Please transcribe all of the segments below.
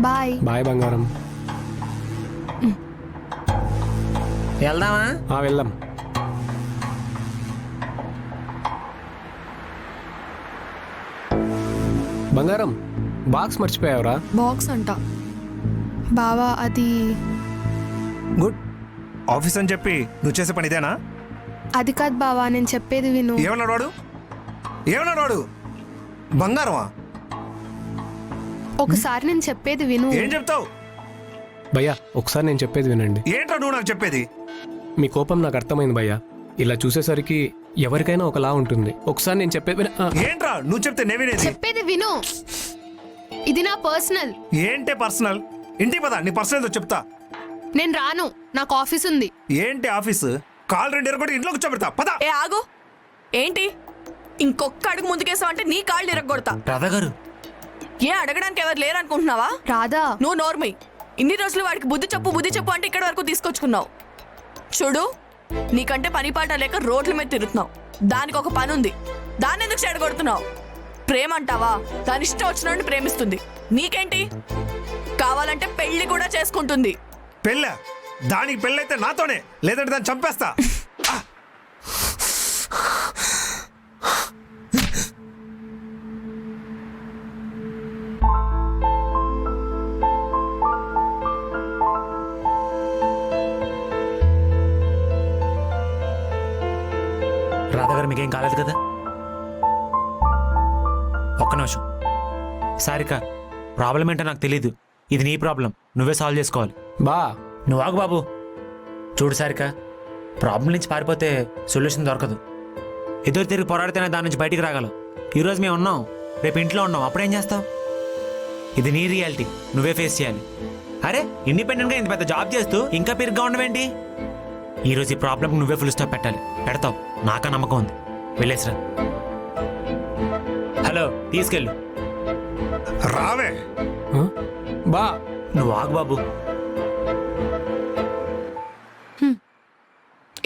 Bye. Bye బంగారం. వెళ్దామా? వెళ్దాం. బంగారం బాక్స్ మర్చిపోయావురా? బాక్స్ అంట బావా. అది గుడ్. ఆఫీస్ అని చెప్పి నువ్వు చేసే పని ఇదేనా? అది కాదు బావా, నేను చెప్పేది విను. ఏమన్నాడు వాడు? బంగారమా? ఒకసారి నేను చెప్పేది విను. ఏం చెప్తావు? భయ్యా ఒకసారి నేను చెప్పేది వినండి. ఏంట్రా నువ్వు నాకు చెప్పేది? మీ కోపం నాకు అర్థమైంది భయ్యా. ఇలా చూసేసరికి ఎవరికైనా ఒకలా ఉంటుంది. ఒకసారి నేను చెప్పేది ఏంట్రా నువ్వు చెప్తే నే వినేది? చెప్పేది విను. ఇది నా పర్సనల్. ఏంటే పర్సనల్? ఇంటికి పద, నీ పర్సనల్ ఏదో చెప్తా. నేను రాను, నాకు ఆఫీస్ ఉంది. ఏంటి ఆఫీస్? కాల్ రెండు ఎరగొట్టి ఇంట్లో కూర్చోబెడతా. పద. ఏ ఆగు. ఏంటి ఇంకొక్క అడుగు ముందుకేసావంటే నీ కాళ్ళు ఇరగొడతా. రాధా గారు, ఏ అడగడానికి ఎవరు లేరనుకుంటున్నావా? రాధా, నువ్వు నోర్మై. ఇన్ని రోజులు వాడికి బుద్ధి చెప్పు అంటే ఇక్కడ వరకు తీసుకొచ్చుకున్నావు. చూడు, నీకంటే పని పాట లేక రోడ్ల మీద తిరుగుతున్నావు. దానికి ఒక పని ఉంది, దాన్ని ఎందుకు చెడగొడుతున్నావు? ప్రేమ అంటావా? దాని ఇష్టం వచ్చినోడిని ప్రేమిస్తుంది. నీకేంటి? కావాలంటే పెళ్లి కూడా చేసుకుంటుంది. పెళ్ళ? దానికి పెళ్ళైతే నాతోనే, లేదంటే దాన్ని చంపేస్తా. రాధా గారు మీకేం కాలేదు కదా? ఒక్క నిమిషం. సారిక, ప్రాబ్లం ఏంటో నాకు తెలీదు. ఇది నీ ప్రాబ్లం, నువ్వే సాల్వ్ చేసుకోవాలి. బా నువ్వు ఆగు బాబు. చూడు సారిక, ప్రాబ్లం నుంచి పారిపోతే సొల్యూషన్ దొరకదు. ఎదురు తిరిగి పోరాడితేనే దాని నుంచి బయటికి రాగలవు. ఈరోజు మేము ఉన్నాం, రేపు ఇంట్లో ఉన్నాం, అప్పుడేం చేస్తావు? ఇది నీ రియాలిటీ, నువ్వే ఫేస్ చేయాలి. అరే, ఇండిపెండెంట్గా ఇంత పెద్ద జాబ్ చేస్తూ ఇంకా పెరిగ్గా ఉండవేంటి? ఈరోజు ఈ ప్రాబ్లంకి నువ్వే ఫుల్ స్టాప్ పెట్టాలి. పెడతావు, నాకా నమ్మకం ఉంది. వెళ్ళేసిరా. హలో, తీసుకెళ్ళు. రావే. బా నువ్వు ఆగు బాబు.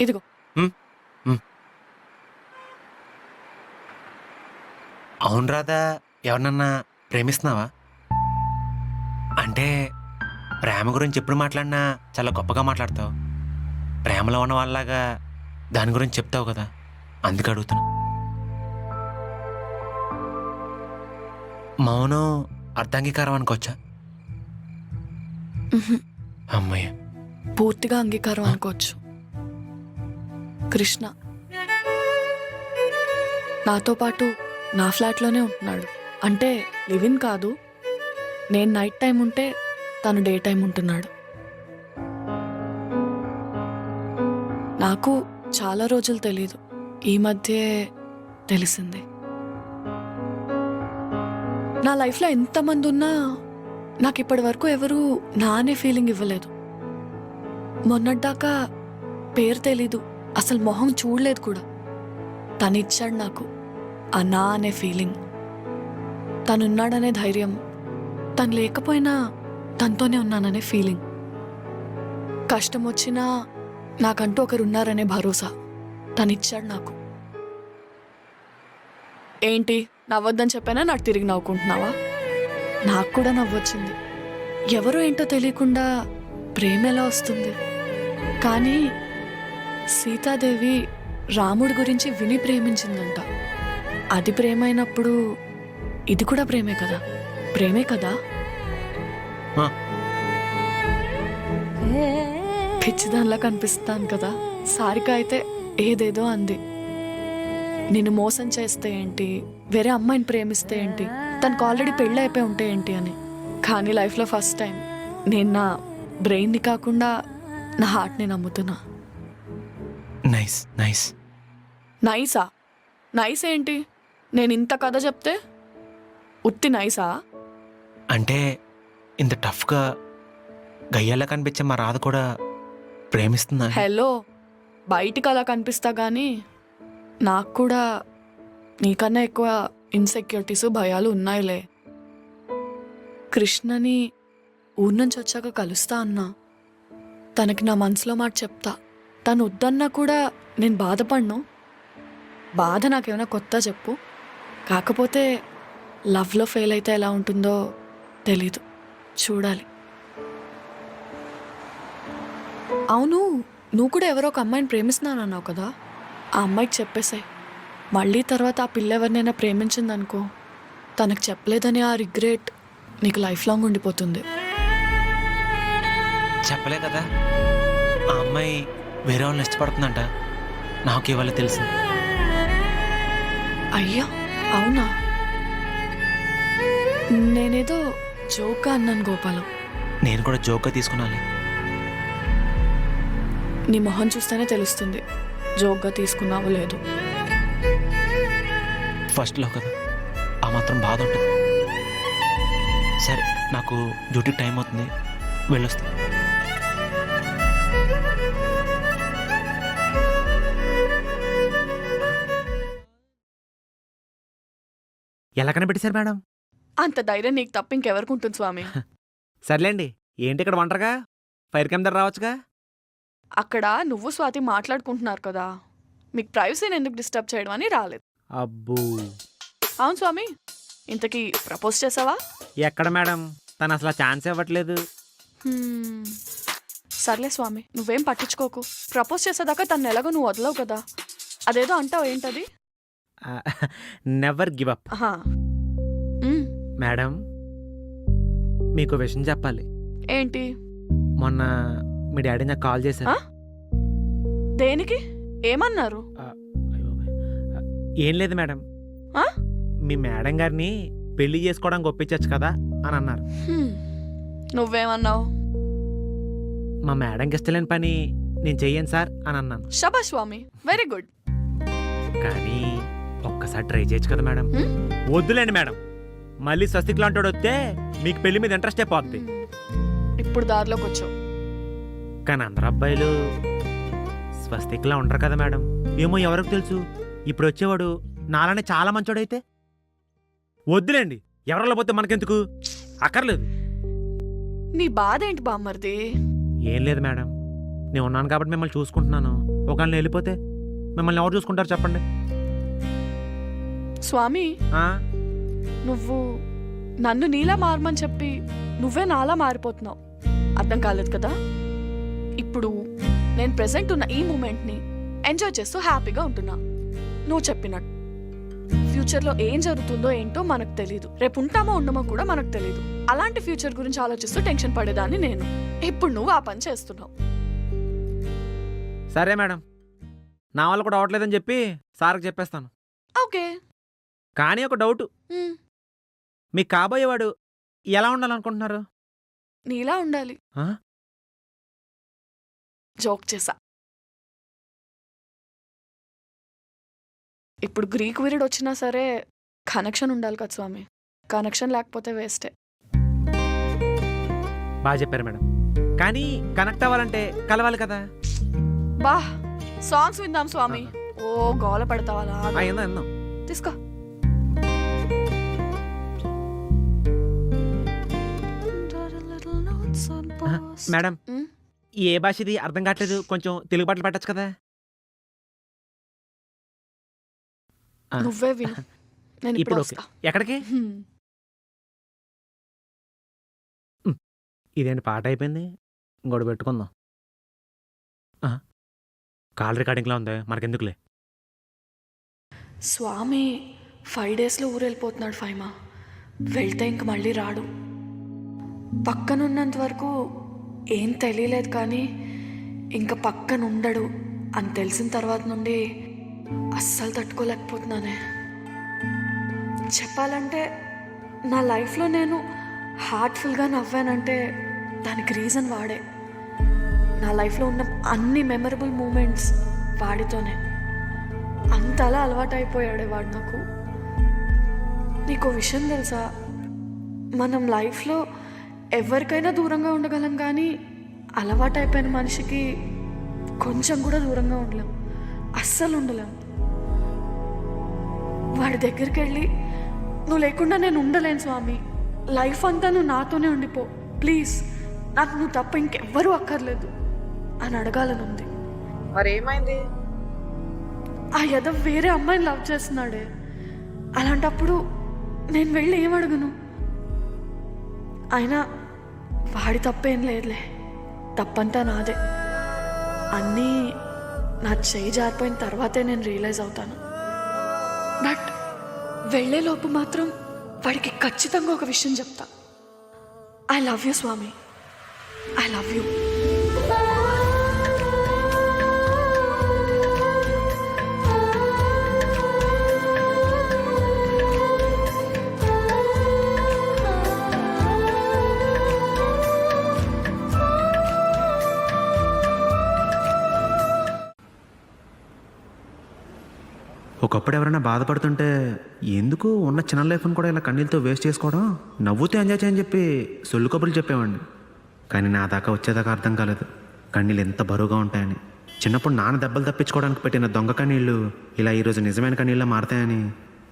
ఇదిగో. అవును రాధా, ఎవరినన్నా ప్రేమిస్తున్నావా? అంటే ప్రేమ గురించి ఎప్పుడు మాట్లాడినా చాలా గొప్పగా మాట్లాడతావు. ప్రేమలో ఉన్న వాళ్ళలాగా దాని గురించి చెప్తావు కదా, అందుకు అడుగుతున్నా. మౌనం అర్ధాంగీకారం అనుకోవచ్చా? అమ్మయ్య, పూర్తిగా అంగీకారం అనుకోవచ్చు. కృష్ణ నాతో పాటు నా ఫ్లాట్లోనే ఉంటున్నాడు. అంటే లివిన్ కాదు, నేను నైట్ టైం ఉంటే తను డే టైం ఉంటున్నాడు. నాకు చాలా రోజులు తెలీదు, ఈ మధ్యే తెలిసింది. నా లైఫ్లో ఎంతమంది ఉన్నా నాకు ఇప్పటి వరకు ఎవరు నా అనే ఫీలింగ్ ఇవ్వలేదు. మొన్నటిదాకా పేరు తెలీదు, అసలు మొహం చూడలేదు కూడా. తను ఇచ్చాడు నాకు ఆ నా అనే ఫీలింగ్. తనున్నాడనే ధైర్యం, తను లేకపోయినా తనతోనే ఉన్నాననే ఫీలింగ్. కష్టం వచ్చినా నాకంటూ ఒకరున్నారనే భరోసా తనిచ్చాడు నాకు. ఏంటి నవ్వొద్దని చెప్పానా నాకు తిరిగి నవ్వుకుంటున్నావా? నాకు కూడా నవ్వొచ్చింది. ఎవరో ఏంటో తెలియకుండా ప్రేమ ఎలా వస్తుంది? కానీ సీతాదేవి రాముడి గురించి విని ప్రేమించిందంట. అది ప్రేమైనప్పుడు ఇది కూడా ప్రేమే కదా? ప్రేమే కదా? పిచ్చిదానిలా కనిపిస్తాను కదా? సారిక అయితే ఏదేదో అంది. నిన్ను మోసం చేస్తే ఏంటి, వేరే అమ్మాయిని ప్రేమిస్తే ఏంటి, తనకు ఆల్రెడీ పెళ్ళి అయిపోయి ఉంటే ఏంటి అని. కానీ లైఫ్లో ఫస్ట్ టైం నేను నా బ్రెయిన్ని కాకుండా నా హార్ట్ని నమ్ముతున్నా. Nice nice. నైసా? నైస్ ఏంటి? నేను ఇంత కథ చెప్తే ఉత్తి నైసా? అంటే ఇంత టఫ్గా గయ్యాలా కనిపించే మా రాధ కూడా ప్రేమిస్తుందా? హలో, బయటికి అలా కనిపిస్తా కానీ నాకు కూడా నీకన్నా ఎక్కువ ఇన్సెక్యూరిటీస్ భయాలు ఉన్నాయిలే. కృష్ణని ఊరి నుంచి వచ్చాక కలుస్తా అన్నా. తనకి నా మనసులో మాట చెప్తా. తను వద్దన్నా కూడా నేను బాధపడను. బాధ నాకేమైనా కొత్త చెప్పు. కాకపోతే లవ్లో ఫెయిల్ అయితే ఎలా ఉంటుందో తెలీదు. చూడాలి. అవును, నువ్వు కూడా ఎవరో ఒక అమ్మాయిని ప్రేమిస్తున్నానన్నావు కదా, ఆ అమ్మాయికి చెప్పేసాయి. మళ్ళీ తర్వాత ఆ పిల్ల ఎవరినైనా ప్రేమించిందనుకో, తనకు చెప్పలేదని ఆ రిగ్రెట్ నీకు లైఫ్ లాంగ్ ఉండిపోతుంది. చెప్పలే కదా, ఆ అమ్మాయి వేరే వాళ్ళని ఇష్టపడుతుందంట. నాకు ఇవాళ తెలుసు. అయ్యా అవునా? నేనేదో జోక్గా అన్నాను గోపాలం. నేను కూడా జోక్గా తీసుకున్నాను. నీ మొహం చూస్తేనే తెలుస్తుంది జోక్గా తీసుకున్నావో లేదు. ఫస్ట్లో కదా ఆ మాత్రం బాధ ఉంటుంది. సరే, నాకు డ్యూటీకి టైం అవుతుంది, వెళ్ళొస్తా. ఎలా కనిపెట్టేశారు మేడం? అంత ధైర్యం నీకు తప్ప ఇంకెవరికి ఉంటుంది స్వామి? సర్లేండి, ఏంటి ఇక్కడ వంటరుగా? ఫైర్ కింద రావచ్చుగా. అక్కడ నువ్వు స్వాతి మాట్లాడుకుంటున్నారు కదా, మీకు ప్రైవసీని ఎందుకు డిస్టర్బ్ చేయడం అని రాలేదు. అబ్బో, అవును స్వామి, ఇంతకీ ప్రపోజ్ చేసావా? ఎక్కడ మేడం, తను అసలు ఛాన్స్ ఇవ్వట్లేదు. సర్లే స్వామి, నువ్వేం పట్టించుకోకు. ప్రపోజ్ చేసేదాకా తను ఎలాగో నువ్వు వదలవు కదా. అదేదో అంటావు, ఏంటది? Never give up. ఆహా. మ్మ్. మేడం, మీకు విషయం చెప్పాలి. ఏంటి? మొన్న మీ డాడీ నాకు కాల్ చేశారు. ఆ? దేనికి? ఏమన్నారు? ఏం లేదు మేడం, ఆ? మీ మేడం గారిని పెళ్లి చేసుకోవడానికి ఒప్పించచ్చు కదా అని అన్నారు. నువ్వేమన్నావు? మా మేడంకి ఇష్టలేని పని నేను చెయ్యను సార్ అని అన్నాను. శభాష్ స్వామి, వెరీ గుడ్. కానీ ఒక్కసారి ట్రై చేయొచ్చు కదా మేడం? వద్దులేండి మేడం, మళ్ళీ స్వస్తిక్ లాంటి వస్తే మీకు పెళ్లి మీద ఇంట్రెస్ట్ అయిపోద్ది. ఇప్పుడు దారిలోకి వచ్చావు. కానీ అందరు అబ్బాయిలు స్వస్తిక్లా ఉండరు కదా మేడం. ఏమో ఎవరికి తెలుసు, ఇప్పుడు వచ్చేవాడు నాలానే చాలా మంచోడైతే. వద్దులేండి, ఎవరిలో పోతే మనకెందుకు, అక్కర్లేదు. నీ బాధ ఏంటి బామ్మర్ది? ఏం లేదు మేడం, నేను ఉన్నాను కాబట్టి మిమ్మల్ని చూసుకుంటున్నాను. ఒకళ్ళని వెళ్ళిపోతే మిమ్మల్ని ఎవరు చూసుకుంటారు చెప్పండి? స్వామి, ఆ? నువ్వు నన్ను నీలా మారమని చెప్పి నువ్వే నాలా మారిపోతున్నావు. అర్థం కాలేదు కదా? ఇప్పుడు నేను ప్రెసెంట్ ఉన్న ఈ మూమెంట్ని ఎంజాయ్ చేస్తూ హ్యాపీగా ఉంటున్నా. నువ్వు చెప్పినట్టు ఫ్యూచర్లో ఏం జరుగుతుందో ఏంటో మనకు తెలీదు. రేపు ఉంటామో ఉండమో కూడా మనకు తెలీదు. అలాంటి ఫ్యూచర్ గురించి ఆలోచిస్తూ టెన్షన్ పడేదాన్ని నేను. ఇప్పుడు నువ్వు ఆ పని చేస్తున్నావు. సరే మేడం, నా వల్ల కూడా అవట్లేదని చెప్పి సార్కి చెప్పేస్తాను. ఓకే. కానీ ఒక డౌట్, మీకు కాబోయేవాడు ఎలా ఉండాలనుకుంటున్నారు? నీలా ఉండాలి. ఆ? జోక్ చేసా. ఇప్పుడు గ్రీక్ వీరుడు వచ్చినా సరే కనెక్షన్ ఉండాలి కదా స్వామి. కనెక్షన్ లేకపోతే వేస్టే. బాగా చెప్పారు మేడం, కానీ కనెక్ట్ అవ్వాలంటే కలవాలి కదా. బా, సాంగ్స్ విందాం స్వామి. ఓ గోల పడతావా? ఎందాం తీసుకో. మేడం, ఏ భాష ఇది అర్థం కావట్లేదు, కొంచెం తెలుగు పాటలు పెట్టచ్చు కదా? నువ్వే విను, నేను ఇప్పుడు ఇప్పుడు ఓకే. వస్తా. ఎక్కడికి? ఇదేంటి పాట అయిపోయింది, ఇంకోటి పెట్టుకుందాం. కాల్ రికార్డింగ్లా ఉంది, మనకెందుకులే. స్వామి 5 daysలో ఊరెళ్ళిపోతున్నాడు ఫైమా. వెళ్తే ఇంక మళ్ళీ రాడు. పక్కనున్నంత వరకు ఏం తెలియలేదు, కానీ ఇంకా పక్కన ఉండడు అని తెలిసిన తర్వాత నుండి అస్సలు తట్టుకోలేకపోతున్నానే. చెప్పాలంటే నా లైఫ్లో నేను హార్ట్ఫుల్గా నవ్వానంటే దానికి రీజన్ వాడే. నా లైఫ్లో ఉన్న అన్ని మెమరబుల్ మూమెంట్స్ వాడితోనే. అంతలా అలవాటైపోయాడే వాడు నాకు. నీకో విషయం తెలుసా, మనం లైఫ్లో ఎవరికైనా దూరంగా ఉండగలం, కానీ అలవాటైపోయిన మనిషికి కొంచెం కూడా దూరంగా ఉండలేం, అస్సలు ఉండలేం. వాడి దగ్గరికి వెళ్ళి నువ్వు లేకుండా నేను ఉండలేను స్వామి, లైఫ్ అంతా నువ్వు నాతోనే ఉండిపో ప్లీజ్, నాకు నువ్వు తప్ప ఇంకెవ్వరూ అక్కర్లేదు అని అడగాలనుంది. మరేమైంది? ఆ యదవ వేరే అమ్మాయిని లవ్ చేస్తున్నాడే. అలాంటప్పుడు నేను వెళ్ళి ఏమడగను? అయినా వాడి తప్పేం లేదులే, తప్పంతా నాదే. అన్నీ నా చేయి జారిపోయిన తర్వాతే నేను రియలైజ్ అవుతాను. బట్ వెళ్ళేలోపు మాత్రం వాడికి ఖచ్చితంగా ఒక విషయం చెప్తా. ఐ లవ్ యూ స్వామి, ఐ లవ్ యూ. ఒకప్పుడు ఎవరైనా బాధపడుతుంటే ఎందుకు ఉన్న చిన్న లైఫ్ని కూడా ఇలా కన్నీళ్ళతో వేస్ట్ చేసుకోవడం, నవ్వుతూ ఎంజాయ్ చేయని చెప్పి సొల్లు కబుర్లు చెప్పేవాడిని. కానీ నా దాకా వచ్చేదాకా అర్థం కాలేదు కన్నీళ్ళు ఎంత బరువుగా ఉంటాయని. చిన్నప్పుడు నాన్న దెబ్బలు తప్పించుకోవడానికి పెట్టిన దొంగ కన్నీళ్ళు ఇలా ఈరోజు నిజమైన కన్నీళ్ళ మారతాయని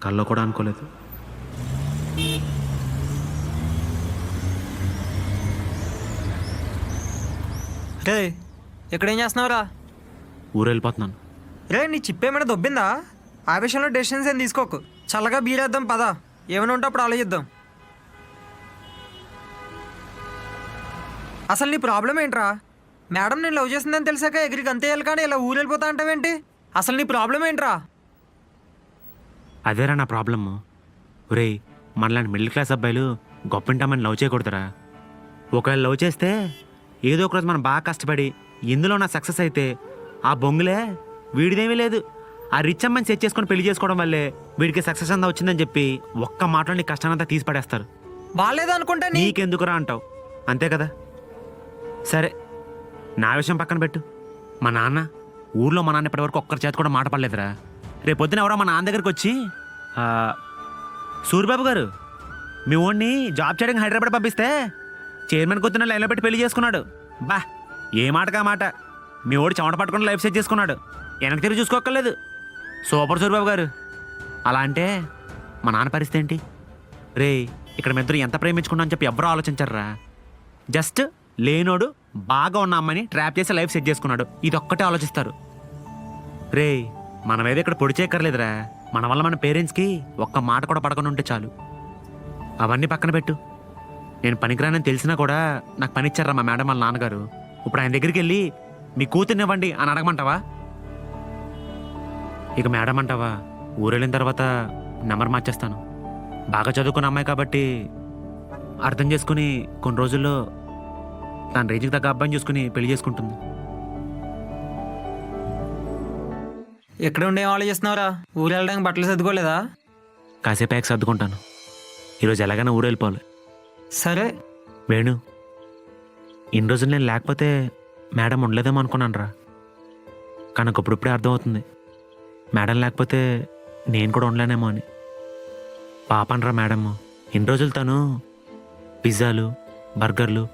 కల్లో కూడా అనుకోలేదు. రే ఇక్కడేం చేస్తున్నావురా? ఊరు వెళ్ళిపోతున్నాను. రే నీ చిప్పేమైనా దొబ్బిందా? ఆ విషయంలో డెసిషన్స్ ఏం తీసుకోకు. చల్లగా బీరేద్దాం పదా, ఏమైనా ఉంటే అప్పుడు ఆలోచిద్దాం. అసలు నీ ప్రాబ్లం ఏంట్రా? మేడం నేను లవ్ చేసిందని తెలిసాక ఎగిరికి అంతేయాలి కానీ ఇలా ఊరు వెళ్ళిపోతా అంటావేంటి? అసలు నీ ప్రాబ్లం ఏంట్రా? అదేరా నా ప్రాబ్లమ్. ఒరేయ్, మనలాంటి మిడిల్ క్లాస్ అబ్బాయిలు గొప్పింటామని లవ్ చేయకూడదురా. ఒకవేళ లవ్ చేస్తే ఏదో ఒకరోజు మనం బాగా కష్టపడి ఇందులో నా సక్సెస్ అయితే ఆ బొంగులే వీడిదేమీ లేదు, ఆ రిచ్ అమ్మని సెట్ చేసుకొని పెళ్లి చేసుకోవడం వల్లే వీడికి సక్సెస్ అంతా వచ్చిందని చెప్పి ఒక్క మాటలో నీ కష్టానంతా తీసి పడేస్తారు. బాగాలేదనుకుంటా నీకెందుకురా అంటావు, అంతే కదా. సరే, నా విషయం పక్కన పెట్టు. మా నాన్న ఊర్లో మా నాన్న ఇప్పటివరకు ఒక్కరి చేతి కూడా మాట పడలేదురా. రేపొద్దున ఎవరో మా నాన్న దగ్గరికి వచ్చి సూరిబాబు గారు మీ ఓన్ని జాబ్ చేయడానికి హైదరాబాద్ పంపిస్తే చైర్మన్ కొద్దిన లైన్లో పెట్టి పెళ్లి చేసుకున్నాడు. బా, ఏ మాటకా మాట మీ ఓడి చెమట పట్టుకుని లైఫ్ సెట్ చేసుకున్నాడు, వెనక్కి తిరిగి చూసుకోక్కర్లేదు. సూపర్ సూరిబాబు గారు. అలా అంటే మా నాన్న పరిస్థితి ఏంటి? రే, ఇక్కడ మీ ఇద్దరు ఎంత ప్రేమించుకున్నా అని చెప్పి ఎవరూ ఆలోచించర్రా. జస్ట్ లేనోడు బాగా ఉన్న అమ్మాయిని ట్రాప్ చేసి లైఫ్ సెట్ చేసుకున్నాడు, ఇది ఒక్కటే ఆలోచిస్తారు. రే, మనమేదో ఇక్కడ పొడి చేయక్కర్లేదురా. మన వల్ల మన పేరెంట్స్కి ఒక్క మాట కూడా పడకుండా ఉంటే చాలు. అవన్నీ పక్కన పెట్టు. నేను పనికిరానని తెలిసినా కూడా నాకు పని ఇచ్చారా మా మేడం వాళ్ళ నాన్నగారు. ఇప్పుడు ఆయన దగ్గరికి వెళ్ళి మీ కూతుర్నివ్వండి అని అడగమంటావా? ఇక మేడం అంటావా? ఊరెళ్ళిన తర్వాత నెంబర్ మార్చేస్తాను. బాగా చదువుకున్న అమ్మాయి కాబట్టి అర్థం చేసుకుని కొన్ని రోజుల్లో తన రేంజ్కి తగ్గ అబ్బాయిని చూసుకుని పెళ్లి చేసుకుంటుంది. ఎక్కడ ఉండే ఏం ఆలోచిస్తున్నావురా? ఊరు వెళ్ళడానికి బట్టలు సర్దుకోలేదా? కాసేపు యాక్స్ సర్దుకుంటాను. ఈరోజు ఎలాగైనా ఊరు వెళ్ళిపోవాలి. సరే వేణు, ఇన్ని రోజులు నేను లేకపోతే మేడం ఉండలేదేమో అనుకున్నాను రా. కానీ నాకు ఇప్పుడిప్పుడే అర్థమవుతుంది మేడం లేకపోతే నేను కూడా ఉండలేనేమో అని. పాపనరా మేడం, ఇన్ని రోజులు తను పిజ్జాలు, బర్గర్లు,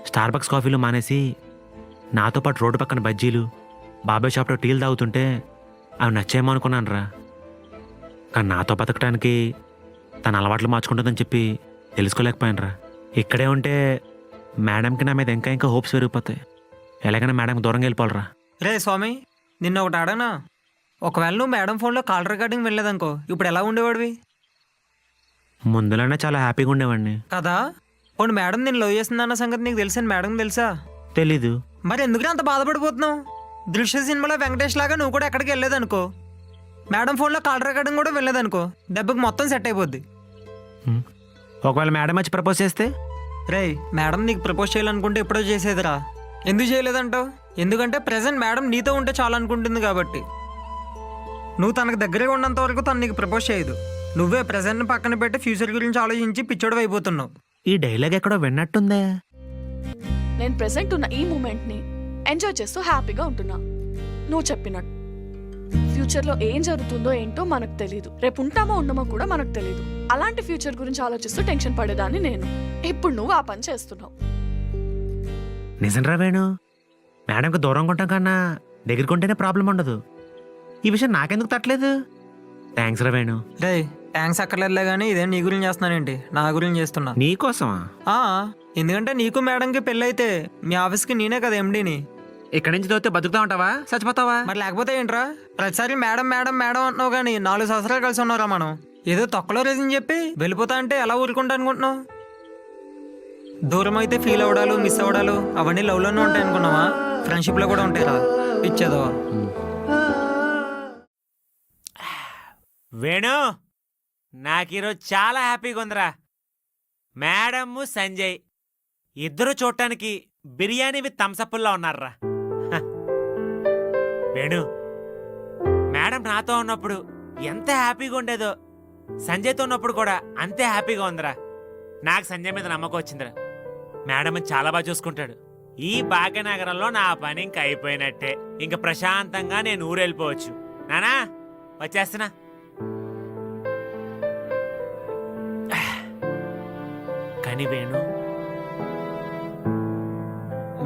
స్టార్బక్స్ కాఫీలు మానేసి నాతో పాటు రోడ్డు పక్కన బజ్జీలు, బాబాయ్ షాప్లో టీలు తాగుతుంటే అవి నచ్చేమో అనుకున్నాను రా. కానీ నాతో బతకడానికి తన అలవాట్లు మార్చుకుంటుందని చెప్పి తెలుసుకోలేకపోయాను రా. ఇక్కడే ఉంటే మేడంకి నా మీద ఇంకా ఇంకా హోప్స్ పెరిగిపోతాయి. ఎలాగైనా మేడంకి దూరంగా వెళ్ళిపోవాలరా. రే స్వామి, నిన్న ఒకటి అడగనా? ఒకవేళ నువ్వు మేడం ఫోన్లో కాల్ రికార్డింగ్ వెళ్ళలేదనుకో, ఇప్పుడు ఎలా ఉండేవాడివి? ముందులోనే చాలా హ్యాపీగా ఉండేవాడిని కదా. పోనీ మేడం నేను లవ్ చేస్తుందన్న సంగతి నీకు తెలుసని మేడం తెలుసా? తెలీదు. మరి ఎందుకు అంత బాధపడిపోతున్నావు? దృశ్య సినిమాలో వెంకటేష్ లాగా నువ్వు కూడా ఎక్కడికి వెళ్ళలేదనుకో, మేడం ఫోన్లో కాల్ రికార్డింగ్ కూడా వెళ్ళలేదనుకో, దెబ్బకి మొత్తం సెట్ అయిపోద్ది. ఒకవేళ మేడం వచ్చి ప్రపోజ్ చేస్తే? రే, మేడం నీకు ప్రపోజ్ చేయాలనుకుంటే ఎప్పుడో చేసేదిరా. ఎందుకు చేయలేదంటావు? ఎందుకంటే ప్రెసెంట్ మేడం నీతో ఉంటే చాలా అనుకుంటుంది కాబట్టి. నువ్వు తనకు దగ్గరగా ఉన్నంత వరకు తను నీకు ప్రపోజ్ చేయదు. నువ్వే ప్రెసెంట్ని పక్కన పెట్టి ఫ్యూచర్ గురించి ఆలోచించి పిచ్చోడు అయిపోతున్నావు. ఈ డైలాగ్ ఎక్కడో విన్నట్టుందే. నేను ప్రెసెంట్ ఉన్న ఈ మూమెంట్ని ఎంజాయ్ చేస్తూ హ్యాపీగా ఉంటున్నా. నువ్వు చెప్పినట్టు ఫ్యూచర్లో ఏం జరుగుతుందో ఏంటో మనకు తెలీదు. రేపు ఉంటామో ఉండమో కూడా మనకు తెలీదు. అలాంటి ఫ్యూచర్ గురించి ఆలోచిస్తూ టెన్షన్ పడేదాన్ని నేను. ఇప్పుడు నువ్వు ఆ పని చేస్తున్నావు. నిజం రా వేణు, మేడంకి దూరంగా ఉంటాం కన్నా దగ్గరికి ఉంటేనే ప్రాబ్లం ఉండదు. ఈ విషయం నాకెందుకు తట్టలేదు? థ్యాంక్స్ రా వేణు. రే, థ్యాంక్స్ అక్కర్లేదులే కానీ ఇదేం నీ గురించి చేస్తున్నానేంటి? నా గురించి చేస్తున్నా. నీకోసమా? ఎందుకంటే నీకు మేడంకి పెళ్ళైతే మీ ఆఫీస్కి నేనే కదా ఎండీని. ఇక్కడి నుంచి దోతే బతుకుతా ఉంటావా, చచ్చిపోతావా? మరి లేకపోతే ఏంట్రా? ప్రతిసారి మేడం మేడం మేడం అంటున్నావు కానీ 4 సంవత్సరాలు కలిసి ఉన్నారా మనం? ఏదో తొక్కలో రీజన్ చెప్పి వెళ్ళిపోతా అంటే ఎలా ఊరుకుంటా అనుకుంటున్నావు? దూరం అయితే ఫీల్ అవ్వడాలు మిస్ అవ్వడాలు అవన్నీ లవ్లోనే ఉంటాయి అనుకున్నావా? ఫ్రెండ్షిప్లో కూడా ఉంటాయిరా ఇచ్చేదో. వేణు, నాకు ఈరోజు చాలా హ్యాపీగా ఉందిరా. మేడము సంజయ్ ఇద్దరు చూడటానికి బిర్యానీ విత్ థమ్సప్లా ఉన్నారా. వేణు, మేడం నాతో ఉన్నప్పుడు ఎంత హ్యాపీగా ఉండేదో సంజయ్తో ఉన్నప్పుడు కూడా అంతే హ్యాపీగా ఉందిరా. నాకు సంజయ్ మీద నమ్మకం వచ్చిందిరా. మేడం చాలా బాగా చూసుకుంటాడు. ఈ భాగ్యనగరంలో నా పని ఇంక అయిపోయినట్టే. ఇంక ప్రశాంతంగా నేను ఊరు వెళ్ళిపోవచ్చు. నానా వచ్చేస్తున్నా. కానీ వేణు,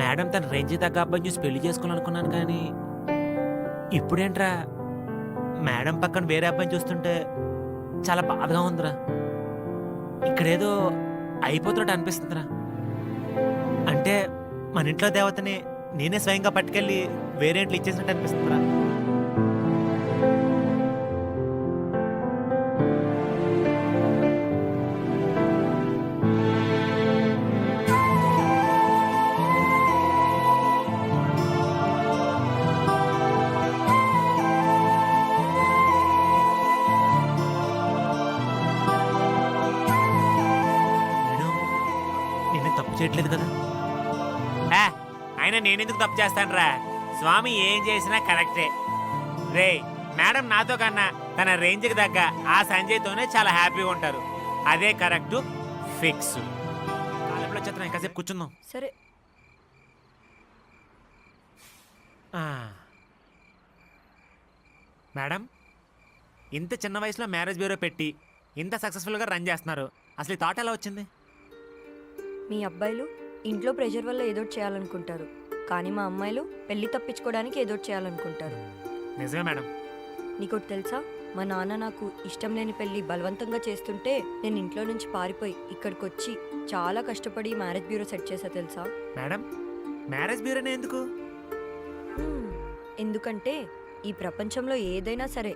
మేడం తన రేంజ్ తగ్గ అబ్బాయి చూసి పెళ్లి చేసుకోవాలనుకున్నాను, కానీ ఇప్పుడేంట్రా మేడం పక్కన వేరే అబ్బాయిని చూస్తుంటే చాలా బాధగా ఉందిరా. ఇక్కడేదో అయిపోతున్నట్టు అనిపిస్తుందిరా. అంటే మన ఇంట్లో దేవతని నేనే స్వయంగా పట్టుకెళ్ళి వేరే ఇంట్లో ఇచ్చేసినట్టు అనిపిస్తుందిరా. నేను తప్పు చేయట్లేదు కదా. అయినా నేనెందుకు తప్పు చేస్తానురా? స్వామి ఏం చేసినా కరెక్టే. రే, మేడం నాతో కన్నా తన రేంజ్కి తగ్గ ఆ సంజయ్తోనే చాలా హ్యాపీగా ఉంటారు. అదే కరెక్ట్, ఫిక్స్. కాలేజీలో వచ్చేస్తున్నా, ఇంకాసేపు కూర్చుందాం. సరే. మేడం, ఇంత చిన్న వయసులో మ్యారేజ్ బ్యూరో పెట్టి ఇంత సక్సెస్ఫుల్గా రన్ చేస్తున్నారు. అసలు ఈ థాట్ ఎలా వచ్చింది? మీ అబ్బాయిలు ఇంట్లో ప్రెషర్ వల్ల ఏదోటి చేయాలనుకుంటారు, కానీ మా అమ్మాయిలు పెళ్లి తప్పించుకోవడానికి ఏదోటి చేయాలనుకుంటారు. నిజమే మేడం. నీకోటి తెలుసా, మా నాన్న నాకు ఇష్టం లేని పెళ్లి బలవంతంగా చేస్తుంటే నేను ఇంట్లో నుంచి పారిపోయి ఇక్కడికి వచ్చి చాలా కష్టపడి మ్యారేజ్ బ్యూరో సెట్ చేసా తెలుసా. మేడం, మ్యారేజ్ బ్యూరోనే ఎందుకు? ఎందుకంటే ఈ ప్రపంచంలో ఏదైనా సరే,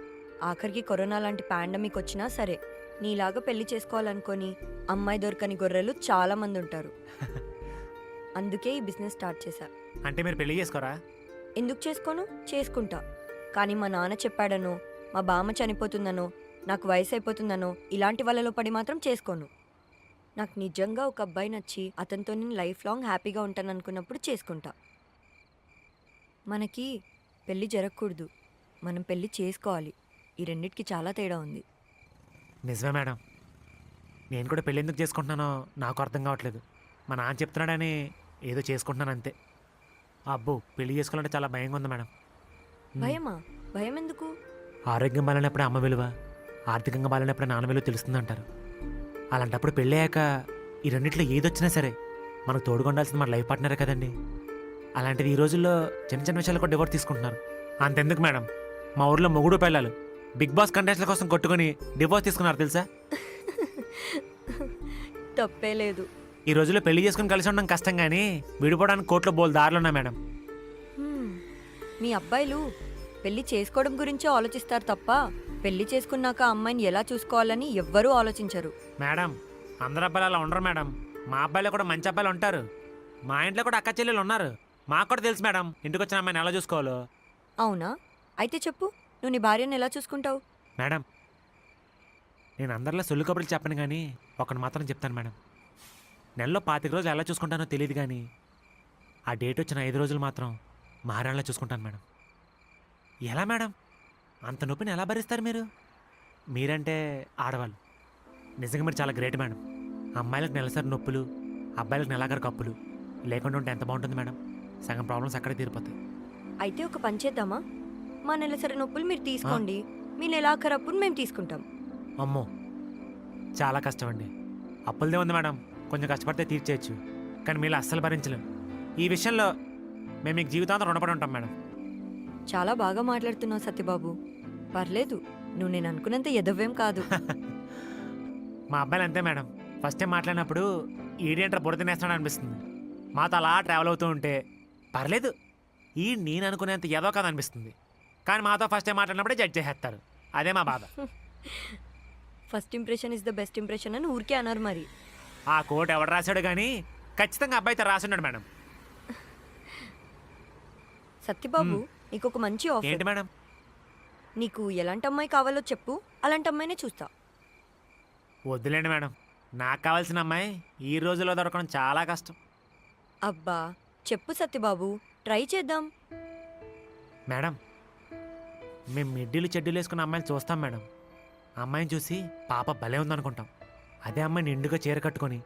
ఆఖరికి కరోనా లాంటి పాండమిక్ వచ్చినా సరే, నీలాగా పెళ్లి చేసుకోవాలనుకొని అమ్మాయి దొరకని గొర్రెలు చాలా మంది ఉంటారు. అందుకే ఈ బిజినెస్ స్టార్ట్ చేశా. అంటే మీరు పెళ్లి చేసుకోరా? ఎందుకు చేసుకోను? చేసుకుంటా. కానీ మా నాన్న చెప్పాడనో, మా బామ్మ చనిపోతుందనో, నాకు వయసు అయిపోతుందనో ఇలాంటి వాళ్ళలో పడి మాత్రం చేసుకోను. నాకు నిజంగా ఒక అబ్బాయి నచ్చి అతనితో నేను లైఫ్ లాంగ్ హ్యాపీగా ఉంటాను అనుకున్నప్పుడు చేసుకుంటా. మనకి పెళ్ళి జరగకూడదు, మనం పెళ్ళి చేసుకోవాలి. ఈ రెండిటికి చాలా తేడా ఉంది. నిజమే మేడం. నేను కూడా పెళ్ళి ఎందుకు చేసుకుంటున్నానో నాకు అర్థం కావట్లేదు. మా నాన్న చెప్తున్నాడని ఏదో చేసుకుంటున్నాను అంతే. అబ్బో, పెళ్లి చేసుకోవాలంటే చాలా భయంగా ఉంది మేడం. భయమా? భయం ఎందుకు? ఆరోగ్యం బాగాలేనప్పుడే అమ్మ విలువ, ఆర్థికంగా బాగాలేనప్పుడే నాన్న విలువ తెలుస్తుందంటారు. అలాంటప్పుడు పెళ్ళయ్యాక ఈ రెండిట్లో ఏదొచ్చినా సరే మనకు తోడుగా ఉండాల్సింది మన లైఫ్ పార్ట్నరే కదండి. అలాంటిది ఈ రోజుల్లో చిన్న చిన్న విషయాలు కూడా డివోర్స్ తీసుకుంటున్నారు. అంతెందుకు మేడం, మా ఊర్లో మొగుడు పిల్లలు బిగ్ బాస్ కంటెస్ట్ల కోసం కొట్టుకొని డివోర్స్ తీసుకున్నారు తెలుసా. తప్పే లేదు. ఈ రోజుల్లో పెళ్లి చేసుకుని కలిసి ఉండడం కష్టం, కానీ విడిపోవడానికి కోర్టులో బోల్ దారులు ఉన్నాయి మేడం. మీ అబ్బాయిలు పెళ్లి చేసుకోవడం గురించే ఆలోచిస్తారు తప్ప పెళ్లి చేసుకున్నాక అమ్మాయిని ఎలా చూసుకోవాలని ఎవ్వరూ ఆలోచించరు. మేడం, అందరు అబ్బాయిలు అలా ఉండరు మేడం. మా అబ్బాయిలో కూడా మంచి అబ్బాయిలు ఉంటారు. మా ఇంట్లో కూడా అక్క చెల్లెలు ఉన్నారు. మాకు కూడా తెలుసు మేడం ఇంటికి వచ్చిన అమ్మాయిని ఎలా చూసుకోవాలో. అవునా? అయితే చెప్పు, నువ్వు నీ భార్యను ఎలా చూసుకుంటావు? మేడం, నేను అందరిలో సొల్లు కబుర్లు చెప్పను, కానీ ఒకటి మాత్రం చెప్తాను మేడం. నెలలో 25 రోజులు ఎలా చూసుకుంటానో తెలియదు, కానీ ఆ డేట్ వచ్చిన 5 రోజులు మాత్రం మహారాణిలా చూసుకుంటాను మేడం. ఎలా మేడం అంత నొప్పిని ఎలా భరిస్తారు మీరు? మీరంటే ఆడవాళ్ళు. నిజంగా మీరు చాలా గ్రేట్ మేడం. అమ్మాయిలకు నెలసరి నొప్పులు, అబ్బాయిలకు నెలాఖరు కప్పులు లేకుండా ఉంటే ఎంత బాగుంటుంది మేడం. సగం ప్రాబ్లమ్స్ అక్కడే తీరిపోతాయి. అయితే ఒక పని చేద్దామా? మా నెలసరి నొప్పులు మీరు తీసుకోండి, మీ నెలాఖరు అప్పుడు మేము తీసుకుంటాం. అమ్మో, చాలా కష్టం అండి. అప్పులదే ఉంది మేడం, కొంచెం కష్టపడితే తీర్చేయచ్చు, కానీ మీరు అస్సలు భరించలేం. ఈ విషయంలో మేము మీకు జీవితాంతం రుణపడి ఉంటాం మేడం. చాలా బాగా మాట్లాడుతున్నావు సత్యబాబు. పర్లేదు, నువ్వు నేను అనుకున్నంత ఎదవ్వేం కాదు. మా అబ్బాయిలు అంతే మేడం. ఫస్ట్ టైం మాట్లాడినప్పుడు ఈడేంట్రా బుర్ర తినేస్తాడు అనిపిస్తుంది. మాతో అలా ట్రావెల్ అవుతూ ఉంటే పర్లేదు, ఈ నేను అనుకునేంత ఏదో కాదు అనిపిస్తుంది. కానీ మాతో ఫస్ట్ టైం మాట్లాడినప్పుడే జడ్జ్ చేసేస్తారు. అదే మా బాధ. First impression is the best impression అని ఊరికే అన్నారు మరి. ఆ కోట్ ఎవడు రాశాడు, కానీ ఖచ్చితంగా అబ్బాయితో రాసున్నాడు మేడం. సత్యబాబు నీకు ఒక మంచి ఏంటి ఆఫర్. మేడం? నీకు ఎలాంటి అమ్మాయి కావాలో చెప్పు, అలాంటి అమ్మాయినే చూస్తా. వద్దులేండి మేడం, నాకు కావాల్సిన అమ్మాయి ఈ రోజుల్లో దొరకడం చాలా కష్టం. అబ్బా చెప్పు సత్యబాబు, ట్రై చేద్దాం. మేడం, మేము మిడ్డీలు చెడ్డీలు వేసుకున్న అమ్మాయిని చూస్తాం మేడం. ఆ అమ్మాయిని చూసి పాప భలే ఉందనుకుంటాం. అదే అమ్మాయి నిండుగా చీర కట్టుకొని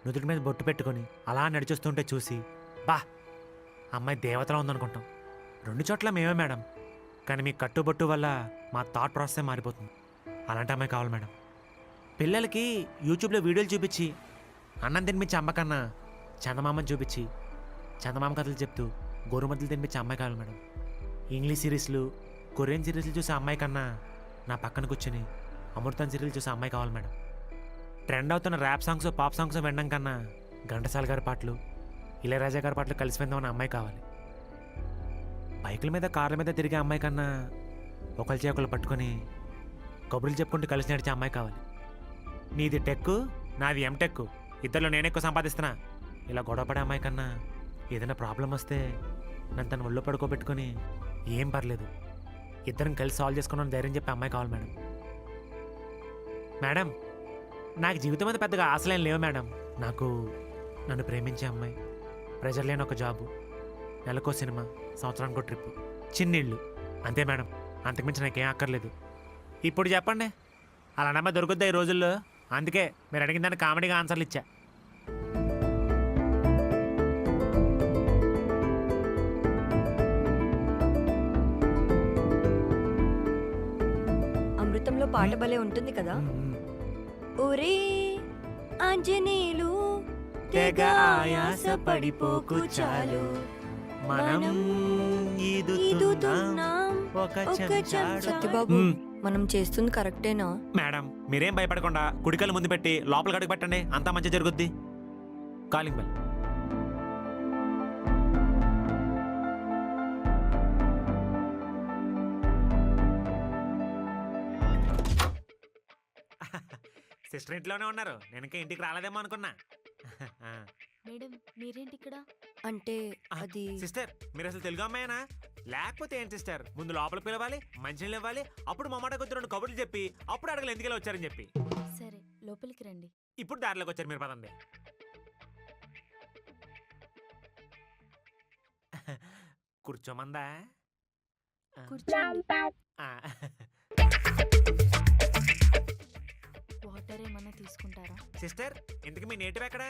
నుదుటి మీద బొట్టు పెట్టుకొని అలా నడిచొస్తుంటే చూసి బా అమ్మాయి దేవతలా ఉందనుకుంటాం. 2 చోట్ల మేమే మేడం, కానీ మీ కట్టుబొట్టు వల్ల మా థాట్ ప్రాసెస్ మారిపోతుంది. అలాంటి అమ్మాయి కావాలి మేడం. పిల్లలకి యూట్యూబ్లో వీడియోలు చూపించి అన్నం తినిపించే అమ్మ కన్నా చందమామని చూపించి చందమామ కథలు చెప్తూ గోరుమద్దలు తినిపించే అమ్మాయి కావాలి మేడం. ఇంగ్లీష్ సిరీస్లు, కొరియన్ సిరీస్లు చూసే అమ్మాయి కన్నా నా పక్కన కూర్చొని అమృతం సీరియల్ చూసే అమ్మాయి కావాలి మేడం. ట్రెండ్ అవుతున్న ర్యాప్ సాంగ్స్, పాప్ సాంగ్స్ వినడం కన్నా ఘంటసాల గారి పాటలు, ఇళయరాజా గారి పాటలు కలిసి విందామన్న అమ్మాయి కావాలి. బైకుల మీద, కార్ల మీద తిరిగే అమ్మాయి కన్నా ఒకరి చేకలు పట్టుకొని కబుర్లు చెప్పుకుంటూ కలిసి నడిచే అమ్మాయి కావాలి. నీది టెక్, నాది ఎంటెక్, ఇద్దరిలో నేను ఎక్కువ సంపాదిస్తున్నా. ఇలా గొడవపడే అమ్మాయి కన్నా ఏదైనా ప్రాబ్లం వస్తే నన్ను తను ఒళ్ళో పడుకోబెట్టుకొని ఏం పర్లేదు ఇద్దరం కలిసి సాల్వ్ చేసుకున్నాను ధైర్యం చెప్పే అమ్మాయి కావాలి మేడం. మేడం, నాకు జీవితం మీద పెద్దగా ఆశలేం లేవు మేడం. నాకు నన్ను ప్రేమించే అమ్మాయి, ప్రెజర్ లేని ఒక జాబు, నెలకో సినిమా, సంవత్సరానికో ట్రిప్, చిన్నిళ్ళు, అంతే మేడం. అంతకుమించి నాకేం అక్కర్లేదు. ఇప్పుడు చెప్పండి, అలాంటి అమ్మాయి దొరుకుద్దా ఈ రోజుల్లో? అందుకే మీరు అడిగిన దాన్ని కామెడీగా ఆన్సర్లు ఇచ్చా. అమృతంలో పాట భలే ఉంటుంది కదా. ఒరే ఆంజనేయులు తెగ ఆయాస పడిపోకు చాలు, మనం ఈదుతున్నాం ఒక చెంచాడు. సత్యబాబు, మనం చేస్తుంది కరెక్టేనా? మేడం, మీరేం భయపడకుండా కుడికలు ముందు పెట్టి లోపల అడుగు పెట్టండి, అంతా మంచి జరుగుద్ది. Calling bell. సిస్టర్ ఇంట్లోనే ఉన్నారు, నేను ఇంకా ఇంటికి రాలేదేమో అనుకున్నా. మేడం మీరేంటి ఇక్కడ? అంటే అది సిస్టర్, మీరు అసలు తెలుగు అమ్మాయినా? లేకపోతే ఏంటి సిస్టర్, ముందు లోపల పిలవాలి, మంచినీళ్ళు ఇవ్వాలి, అప్పుడు మా మాట కొద్ది 2 కబుర్లు చెప్పి అప్పుడు అడగలు ఎందుకు వచ్చారని చెప్పి. సరే లోపలికి రండి. ఇప్పుడు దారిలోకి వచ్చారు మీరు, పదండి. కూర్చోమందా? కూర్చోండి. ఆ. వాటర్ ఏమన్నా తీసుకుంటారా? సిస్టర్, ఇంతకు మీ నేటివ్ ఎక్కడ?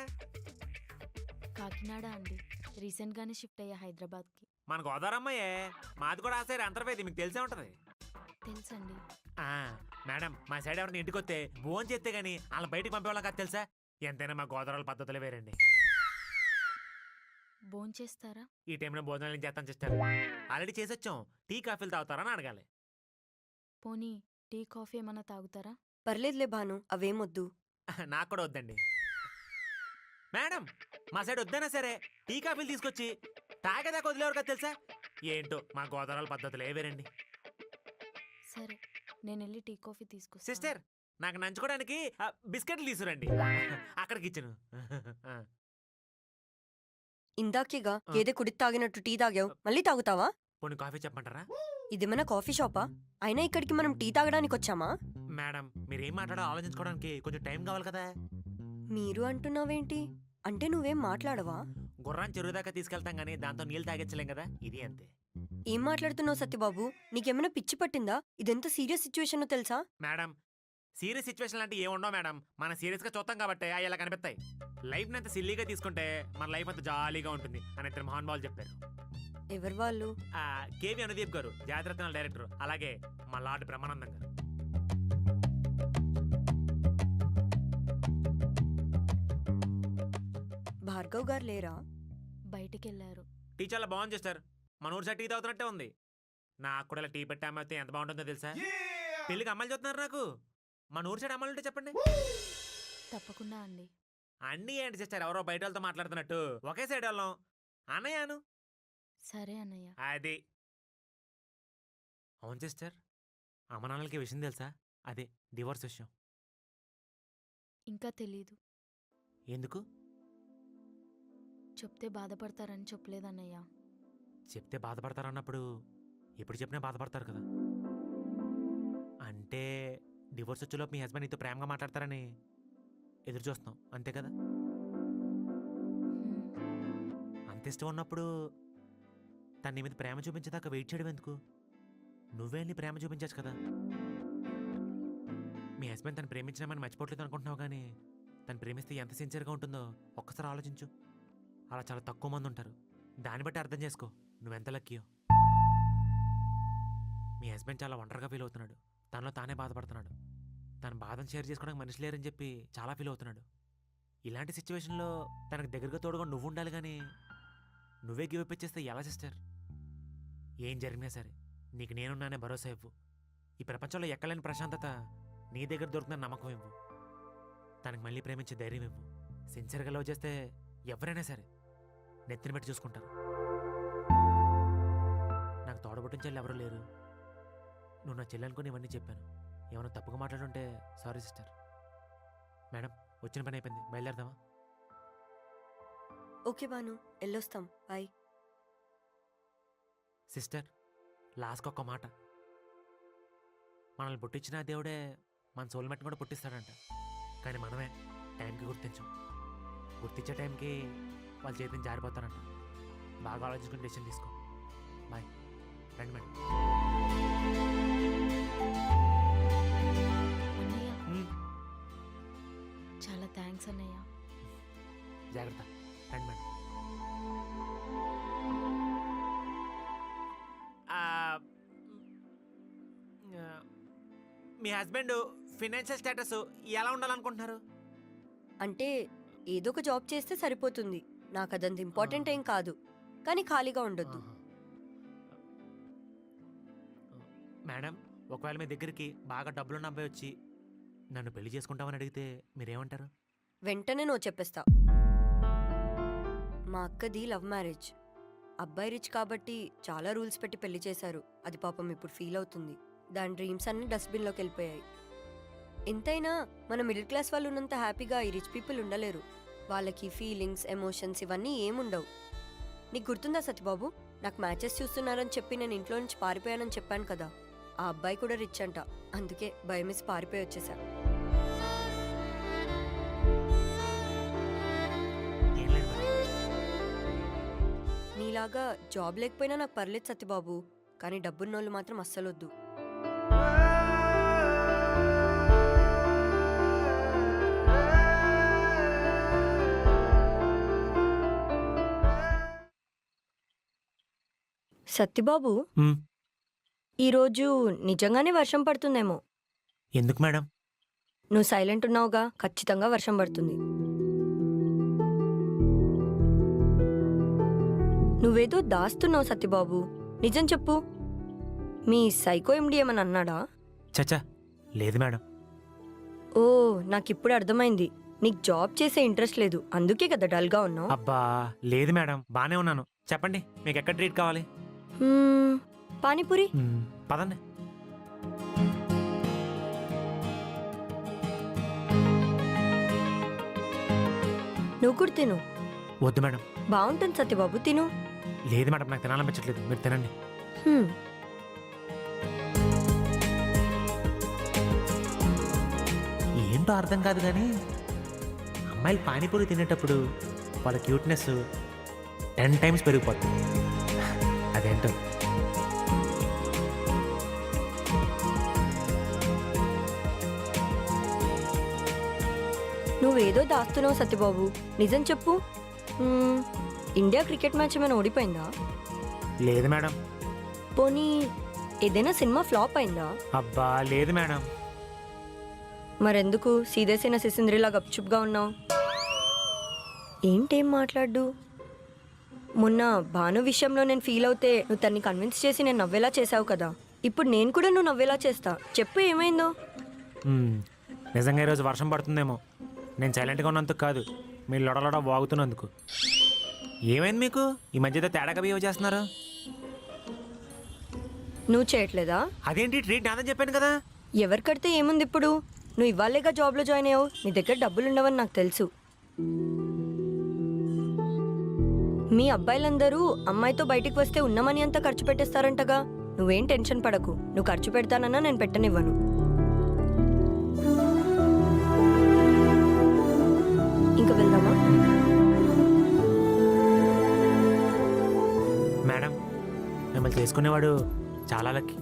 కాకినాడ అండి. రీసెంట్ గానే షిఫ్ట్ అయ్యా హైదరాబాద్ కి. మన గోదావరి అమ్మాయే, మాది కూడా ఆ సైడ్ అంతర్వేది, మీకు తెలిసే ఉంటది. తెలుసండి. మేడం, మా సైడ్ ఎవరిని ఇంటికి వస్తే భోజనం చేస్తే గానీ వాళ్ళని బయటికి పంపేవాళ్ళం కాదు తెలుసా? ఎంతైనా మా గోదావరి పద్ధతులు వేరండి. భోంచేస్తారా? ఈ టైంలో భోజనాలు ఏం చేస్తాను సిస్టర్? ఆల్రెడీ చేసొచ్చాం, టీ కాఫీలు తాగుతారని అడగాలి. పోనీ టీ కాఫీ ఏమన్నా తాగుతారా? పర్లేదులే భాను, అవేమొద్దు. నాకు కూడా వద్దండి. మేడం, మా సైడ్ వద్దైనా సరే టీ కాఫీలు తీసుకొచ్చి తాగేదాకా వదిలేవారు కదా తెలుసా? ఏంటో మా గోదావరి పద్ధతులు వేరండి. సరే నేను వెళ్ళి టీ కాఫీ తీసుకొస్తాను. సిస్టర్, నాకు నంచుకోవడానికి బిస్కెట్లు తీసుకురండి, అక్కడికి ఇచ్చాను. ఇందాకేగా ఏదే కుడి తాగినట్టు టీ తాగావు, మళ్ళీ తాగుతావా? పోనీ కాఫీ చెప్పమంటారా? ఇదేమన్నా కాఫీ షాపా? అయినా ఇక్కడికి మనం టీ తాగడానికి వచ్చామా? మేడం, మీరేం మాట్లాడో ఆలోచించుకోవడానికి కొంచెం టైం కావాలి కదా. మీరు అంటున్నావేంటి? అంటే నువ్వేం మాట్లాడవా? గుర్రాన్ని చెరువు దాకా తీసుకెళ్తాం గానీ దాంతో నీళ్ళు తాగించలేం కదా, ఇది అంతే. ఏం మాట్లాడుతున్నావు సత్యబాబు? నీకేమైనా పిచ్చి పట్టిందా? ఇదెంత సీరియస్ సిచ్యువేషన్ తెలుసా? మేడం, సీరియస్ సిచ్యువేషన్ లాంటి ఏం ఉండవు మేడం. మనం సీరియస్ గా చూస్తాం కాబట్టి అవి ఇలా కనిపిస్తాయి. లైఫ్ ని అంత సిల్లీగా తీసుకుంటే మన లైఫ్ అంత జాలీగా ఉంటుంది అని ఇద్దరు మహానుభావులు చెప్పారు. ఎవరు వాళ్ళు? కేవి అనుదీప్ గారు, జాతిరత్నాల డైరెక్టర్, అలాగే మా లార్డ్ బ్రహ్మానందం గారు. భార్గవ్ గారు లేరా? బయటికి వెళ్ళారు. టీ చాలా బాగుంది చేస్తారు, మన ఊరు సైడ్ టీ తాగుతున్నట్టే ఉంది. నాకు కూడా ఇలా టీ పెట్టి అమ్మాయితే ఎంత బాగుంటుందో తెలుసా? పెళ్ళికి అమ్మాయిలు చూస్తున్నారు నాకు. మన ఊరు సైడ్ అమ్మాయిలు ఉంటే చెప్పండి. తప్పకుండా అండి. అన్నీ ఏంటి సిస్టర్, ఎవరో బయట వాళ్ళతో మాట్లాడుతున్నట్టు ఒకే సైడ్ వాళ్ళం. అన్నయ్యాను. సరే అన్నయ్య. అది అవును సిస్టర్, అమ్మ నాన్నలకి విషయం తెలుసా? అదే డివోర్స్ విషయం. ఇంకా తెలీదు. ఎందుకు? చెప్తే బాధపడతారని చెప్పలేదన్నయ్య. చెప్తే బాధపడతారు అన్నప్పుడు ఎప్పుడు చెప్పినా బాధపడతారు కదా. అంటే డివోర్స్ వచ్చేలోపు మీ హస్బెండ్ నీతో ప్రేమగా మాట్లాడతారని ఎదురు చూస్తున్నాం, అంతే కదా. అంత ఇష్టం ఉన్నప్పుడు తన నీ మీద ప్రేమ చూపించేదాకా వెయిట్ చేయడం ఎందుకు? నువ్వే నీ ప్రేమ చూపించచ్చు కదా. మీ హస్బెండ్ తను ప్రేమించినామని మర్చిపోవట్లేదు అనుకుంటున్నావు, కానీ తను ప్రేమిస్తే ఎంత సిన్సియర్గా ఉంటుందో ఒక్కసారి ఆలోచించు. అలా చాలా తక్కువ మంది ఉంటారు. దాన్ని బట్టి అర్థం చేసుకో నువ్వెంత లక్కీయో. మీ హస్బెండ్ చాలా ఒంటరిగా ఫీల్ అవుతున్నాడు, తనలో తానే బాధపడుతున్నాడు. తన బాధను షేర్ చేసుకోవడానికి మనిషి లేరని చెప్పి చాలా ఫీల్ అవుతున్నాడు. ఇలాంటి సిచ్యువేషన్లో తనకు దగ్గరగా తోడుగా నువ్వు ఉండాలి, కానీ నువ్వే గివ్ అప్ ఇచ్చేస్తే ఎలా సిస్టర్? ఏం జరిగినా సరే నీకు నేనున్నానే భరోసా ఇవ్వు. ఈ ప్రపంచంలో ఎక్కలేని ప్రశాంతత నీ దగ్గర దొరుకుతున్న నమ్మకం ఇవ్వు. తనకు మళ్ళీ ప్రేమించే ధైర్యం ఇవ్వు. సిన్సియర్గా లవ్ చేస్తే ఎవరైనా సరే నెత్తిని పెట్టి చూసుకుంటారు. నాకు తోడబుట్టిన చెల్లి ఎవరూ లేరు. నువ్వు నా చెల్లి అనుకుని ఇవన్నీ చెప్పాను. ఏమైనా తప్పుగా మాట్లాడుంటే సారీ సిస్టర్. మేడం, వచ్చిన పని అయిపోయింది, బయలుదేరదామా? ఓకే బాను, వెళ్ళొస్తాం, బాయ్. సిస్టర్, లాస్ట్కి ఒక్క మాట. మనల్ని పుట్టించిన ఆ దేవుడే మన సోల్మేట్ని కూడా పుట్టిస్తాడంట. కానీ మనమే టైంకి గుర్తించం. గుర్తించే టైంకి వాళ్ళ చేతిని జారిపోతారంట. బాగా ఆలోచించుకుని డెసిషన్ తీసుకో. బాయ్. రండి మేడం. అన్నయ్య, చాలా థ్యాంక్స్ అన్నయ్య. జాగ్రత్త. రండి మేడం. మీ హస్బెండ్ ఫినాన్షియల్ స్టేటస్ ఎలా ఉండాలనుకుంటున్నారు? అంటే ఏదో ఒక జాబ్ చేస్తే సరిపోతుంది. నాకు అదంత ఇంపార్టెంట్ ఏం కాదు, కానీ ఖాళీగా ఉండొద్దు. మేడం, ఒకవేళ మీ దగ్గరికి బాగా డబ్బులున్న అబ్బాయి వచ్చి నన్ను పెళ్లి చేసుకుంటామని అడిగితే మీరేమంటారు? వెంటనే నువ్వు చెప్పేస్తా. మా అక్కది లవ్ మ్యారేజ్. అబ్బాయి రిచ్ కాబట్టి చాలా రూల్స్ పెట్టి పెళ్లి చేశారు. అది పాపం ఇప్పుడు ఫీల్ అవుతుంది. దాని డ్రీమ్స్ అన్ని డస్ట్బిన్లోకి వెళ్ళిపోయాయి. ఎంతైనా మన మిడిల్ క్లాస్ వాళ్ళు ఉన్నంత హ్యాపీగా ఈ రిచ్ పీపుల్ ఉండలేరు. వాళ్ళకి ఫీలింగ్స్, ఎమోషన్స్ ఇవన్నీ ఏముండవు. నీకు గుర్తుందా సత్యబాబు, నాకు మ్యాచెస్ చూస్తున్నారని చెప్పి నేను ఇంట్లో నుంచి పారిపోయానని చెప్పాను కదా. ఆ అబ్బాయి కూడా రిచ్ అంట, అందుకే భయమేసి పారిపోయి వచ్చేసా. ఏం లేదు మేడం. నీలాగా జాబ్ లేకపోయినా నాకు పర్లేదు సత్యబాబు, కానీ డబ్బున్నోళ్ళు మాత్రం అస్సలొద్దు. సత్యబాబు, ఈరోజు నిజంగానే వర్షం పడుతుందేమో. ఎందుకు మేడం? నువ్వు సైలెంట్ ఉన్నావుగా, ఖచ్చితంగా వర్షం పడుతుంది. నువ్వేదో దాస్తున్నావు సత్యబాబు, నిజం చెప్పు. మీ సైకో ఎండి ఏమని అన్నాడా? చచ్చా, లేదు మేడం. ఓ, నాకిప్పుడు అర్థమైంది. నీకు జాబ్ చేసే ఇంట్రెస్ట్ లేదు, అందుకే కదా డల్గా ఉన్నావు. అబ్బా లేదు మేడం, బానే ఉన్నాను. చెప్పండి, మీకు ఎక్కడ ట్రీట్ కావాలి? పానీపూరి. పదండి. నువ్వు కూడా తిను. వద్దు మేడం. బాగుంటుంది సత్యబాబు, తిను. లేదు మేడం, నాకు తినాలనిపించట్లేదు, మీరు తినండి. హ్మ్. ఏంటో అర్థం కాదు కానీ అమ్మాయిలు పానీపూరి తినేటప్పుడు వాళ్ళ క్యూట్నెస్ 10 times పెరిగిపోతుంది. అదేంటో. నువ్వేదో దాస్తున్నావు సత్యబాబు, నిజం చెప్పు. ఇండియా క్రికెట్ మ్యాచ్ ఏమైనా ఓడిపోయిందా? లేదు మేడం. పోనీ ఏదైనా సినిమా ఫ్లాప్ అయిందా? అబ్బా లేదు మేడం. మరెందుకు సీదేసిన సిసింద్రిలా గప్చుప్గా ఉన్నావు? ఏంటేం మాట్లాడు? మొన్న భాను విషయంలో నేను ఫీల్ అవుతే నువ్వు తన్ని కన్విన్స్ చేసి నేను నవ్వేలా చేసావు కదా. ఇప్పుడు నేను కూడా నువ్వు నవ్వేలా చేస్తా. చెప్పు ఏమైందో? నిజంగా ఈరోజు వర్షం పడుతుందేమో. నేను సైలెంట్గా ఉన్నందుకు కాదు, మీరు లొడలొడ వాగుతున్నందుకు. ఏమైంది మీకు? ఈ మధ్యలో తేడాగా బిహేవ్ చేస్తున్నారు. నువ్వు చేయట్లేదా? అదేంటి ట్రీట్ నాదని చెప్పాను కదా. ఎవరు కడితే ఏముంది ఇప్పుడు? నువ్వు ఇవ్వాలేగా జాబ్లో జాయిన్ అయ్యావు. నీ దగ్గర డబ్బులు ఉండవని నాకు తెలుసు. మీ అబ్బాయిలందరూ అమ్మాయితో బయటికి వస్తే ఉన్నమని అంతా ఖర్చు పెట్టేస్తారంటగా. నువ్వేం టెన్షన్ పడకు. నువ్వు ఖర్చు పెడతానన్నా నేను పెట్టనివ్వను. ఇంకా వెళ్దామా? మేడం, మిమ్మల్ని చేసుకునేవాడు చాలా లక్కీ.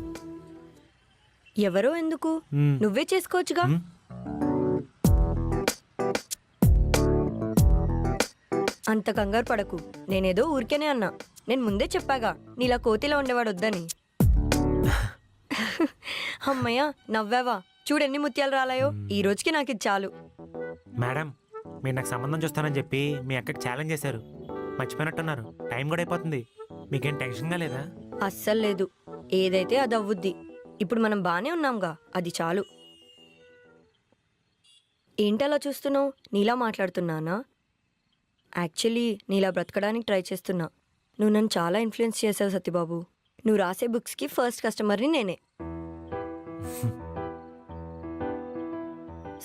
ఎవరో ఎందుకు, మ్మ్. నువ్వే చేసుకోవచ్చుగా. మ్మ్. అంత కంగారు పడకు. నేనేదో ఊరికేనే అన్నా. నేను ముందే చెప్పాగా నీలా కోతిలా ఉండేవాడు వద్దని. అమ్మయ్య, నవ్వావా? చూడెన్ని ముత్యాలు రాలాయో. ఈ రోజుకి నాకు ఇది చాలు. మేడం, మీరు నాకు సంబంధం చూస్తానని చెప్పి మీ అక్కకి ఛాలెంజ్ చేశారు. మర్చిపోయినట్టున్నారు. టైం కూడా అయిపోతుంది. మీకేం టెన్షన్గా లేదా? అస్సలు లేదు. ఏదైతే అది అవ్వుద్ది. ఇప్పుడు మనం బానే ఉన్నాంగా, అది చాలు. ఏంటలా చూస్తున్నావు? నీలా మాట్లాడుతున్నానా? యాక్చువల్లీ నీలా బ్రతకడానికి ట్రై చేస్తున్నా. నువ్వు నన్ను చాలా ఇన్ఫ్లుయెన్స్ చేసావు సత్యబాబు. నువ్వు రాసే బుక్స్కి ఫస్ట్ కస్టమర్ని నేనే.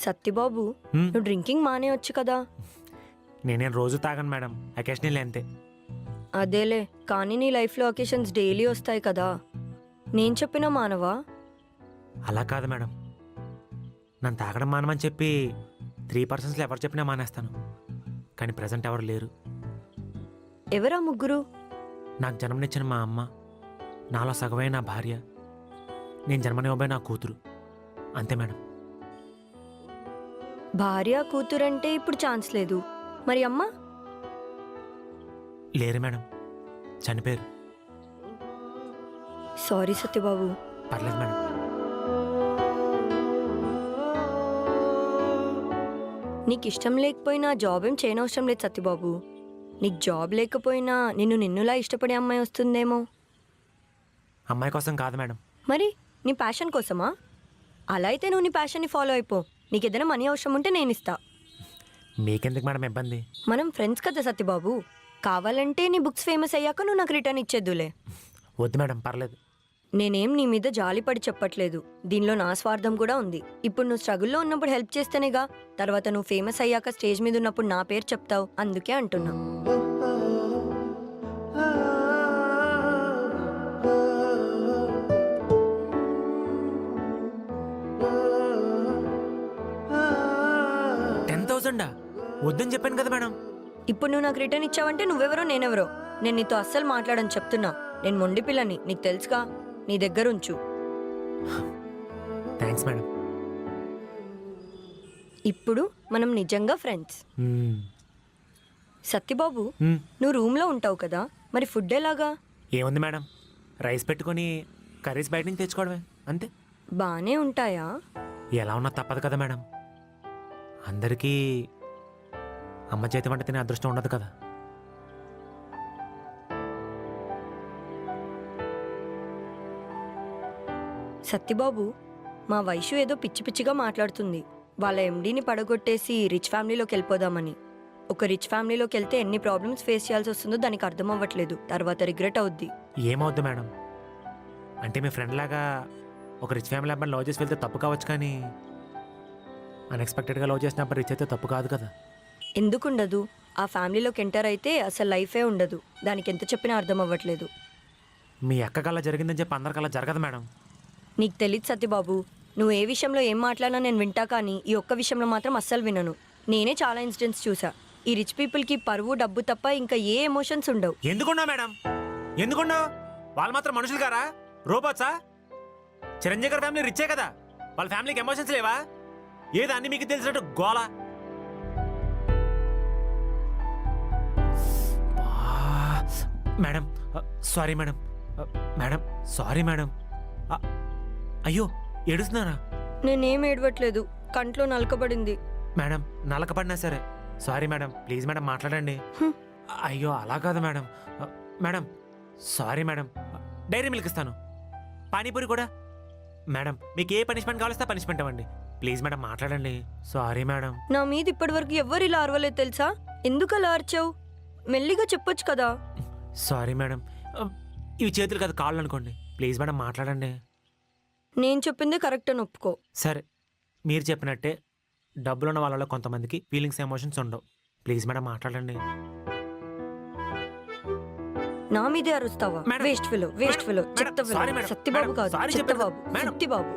సత్యబాబు, మ్మ్. నువ్వు డ్రింకింగ్ మానేయొచ్చు కదా. నేనేం రోజు తాగను మేడం, అకేషనల్లీ అంతే. అదేలే, కానీ నీ లైఫ్లో ఒకేషన్స్ డైలీ వస్తాయి కదా. నేను చెప్పినా మానవా? అలా కాదు మేడం, నన్ను తాగడం మానమని చెప్పి 3% ఎవరు చెప్పినా మానేస్తాను. కానీ ప్రజెంట్ ఎవరు లేరు. ఎవరా ముగ్గురు? నాకు జన్మనిచ్చిన మా అమ్మ, నాలో సగమైన నా భార్య, నేను జన్మనివ్వబోయే నా కూతురు, అంతే మేడం. భార్య కూతురంటే ఇప్పుడు ఛాన్స్ లేదు. మరి అమ్మ? లేరు మేడం, చనిపోయారు. సారీ సత్యబాబు. పర్లేదు మేడం. నీకు ఇష్టం లేకపోయినా జాబ్ ఏం చేయనవసరం లేదు సత్యబాబు. నీకు జాబ్ లేకపోయినా నిన్నులా ఇష్టపడే అమ్మాయి వస్తుందేమో. అమ్మాయి కోసం కాదు మేడం. మరి నీ ప్యాషన్ కోసమా? అలా అయితే నువ్వు నీ ప్యాషన్ని ఫాలో అయిపో. నీకు ఏదైనా మనీ అవసరం ఉంటే నేను ఇస్తా. మీకెందుకు మేడం ఇబ్బంది? మనం ఫ్రెండ్స్ కదా సత్యబాబు. కావాలంటే నీ బుక్స్ ఫేమస్ అయ్యాక నువ్వు నాకు రిటర్న్ ఇచ్చేద్దులే. వద్దు మేడం, పర్లేదు. నేనేం నీ మీద జాలిపడి చెప్పట్లేదు. దీనిలో నా స్వార్థం కూడా ఉంది. ఇప్పుడు నువ్వు స్ట్రగుల్లో ఉన్నప్పుడు హెల్ప్ చేస్తేనేగా తర్వాత నువ్వు ఫేమస్ అయ్యాక స్టేజ్ మీద ఉన్నప్పుడు నా పేరు చెప్తావు. అందుకే అంటున్నా. వద్దని చెప్పాను కదా మేడం. ఇప్పుడు నువ్వు నాకు రిటర్న్ ఇచ్చావంటే నువ్వెవరో నేనెవరో. నేను నీతో అస్సలు మాట్లాడని చెప్తున్నా. నేను మొండి పిల్లని, నీకు తెలుసుగా. నీ దగ్గర ఉంచు. Thanks madam. ఇప్పుడు మనం నిజంగా ఫ్రెండ్స్. సత్యబాబు, నువ్వు రూమ్లో ఉంటావు కదా, మరి ఫుడ్ ఎలాగా? ఏముంది మేడం, రైస్ పెట్టుకొని కర్రీస్ బయట నుంచి తెచ్చుకోవడమే, అంతే. బానే ఉంటాయా? ఎలా ఉన్నా తప్పదు కదా మేడం. అందరికీ అమ్మ చేతి వంట తినే అదృష్టం ఉండదు కదా. సత్యబాబు, మా వైషు ఏదో పిచ్చి పిచ్చిగా మాట్లాడుతుంది. వాళ్ళ ఎండీని పడగొట్టేసి రిచ్ ఫ్యామిలీలోకి వెళ్ళిపోదామని. ఒక రిచ్ ఫ్యామిలీలోకి వెళ్తే ఎన్ని ప్రాబ్లమ్స్ ఫేస్ చేయాల్సి వస్తుందో దానికి అర్థం అవ్వట్లేదు. తర్వాత రిగ్రెట్ అవుద్ది. ఏమవుద్దు మేడం, అంటే మీ ఫ్రెండ్ లాగా ఒక రిచ్ ఫ్యామిలీ అబ్బాయిని లవ్ చేసి వెళ్తే తప్పు కావచ్చు, కానీ అన్ఎక్స్పెక్టెడ్గా లవ్ చేసిన అబ్బాయి రిచ్ అయితే తప్పు కాదు కదా. ఎందుకుండదు? ఆ ఫ్యామిలీలోకి ఎంటర్ అయితే అసలు లైఫే ఉండదు. దానికి ఎంత చెప్పినా అర్థం అవ్వట్లేదు. మీ అక్క కల్లా జరిగిందని చెప్పి అందరికల్లా జరగదు మేడం. నీకు తెలీదు సత్యబాబు. నువ్వు ఏ విషయంలో ఏం మాట్లాడినా నేను వింటా, కానీ ఈ ఒక్క విషయంలో మాత్రం అస్సలు వినను. నేనే చాలా ఇన్సిడెంట్స్ చూసా. ఈ రిచ్ పీపుల్కి పరువు డబ్బు తప్ప ఇంకా ఏ ఎమోషన్స్ ఉండవు. ఎందుకున్నావు మేడం, ఎందుకున్నావు? వాళ్ళు మాత్రం మనుషులు గారా, రోబోట్సా? చిరంజీవి గారి ఫ్యామిలీ రిచ్చే కదా, వాళ్ళ ఫ్యామిలీకి ఎమోషన్స్ లేవా? ఏదో అన్ని మీకు తెలిసినట్టు గోలా. Madam sorry madam, madam sorry madam. అయ్యో ఏడుస్తున్నారా? నేనేం ఏడవట్లేదు, కంట్లో నలకబడింది. మేడం నలకపడినా సరే సారీ మేడం, ప్లీజ్ మేడం మాట్లాడండి. అయ్యో అలా కాదు madam. Madam sorry madam, dairy milk ఇస్తాను, పానీపూరి కూడా. మేడం మీకు ఏ పనిష్మెంట్ కావాలిస్తే పనిష్మెంట్ ఇవ్వండి, ప్లీజ్ మేడం మాట్లాడండి. Sorry madam. నా మీద ఇప్పటి వరకు ఎవ్వరు ఇలా అరవలేదు తెలుసా? ఎందుకు అలా అరిచావు? మెల్లిగా చెప్పొచ్చు కదా. సారీ మేడం, ఇవి చేతులు కదా కాళ్ళు అనుకోండి, ప్లీజ్ మేడం మాట్లాడండి. నేను చెప్పిందే కరెక్ట్ అని ఒప్పుకో. సరే మీరు చెప్పినట్టే డబ్బులు ఉన్న వాళ్ళలో కొంతమందికి ఫీలింగ్స్ ఎమోషన్స్ ఉండవు, ప్లీజ్ మేడం మాట్లాడండి. నా మీదే అరుస్తావా? మేడం, వేస్ట్ ఫెలో మేడం, చెత్త sorry fellow madam, Satyababu madam, కాదు సారీ చెత్త చెప్పాను. బాబు మేడం. సత్యబాబు.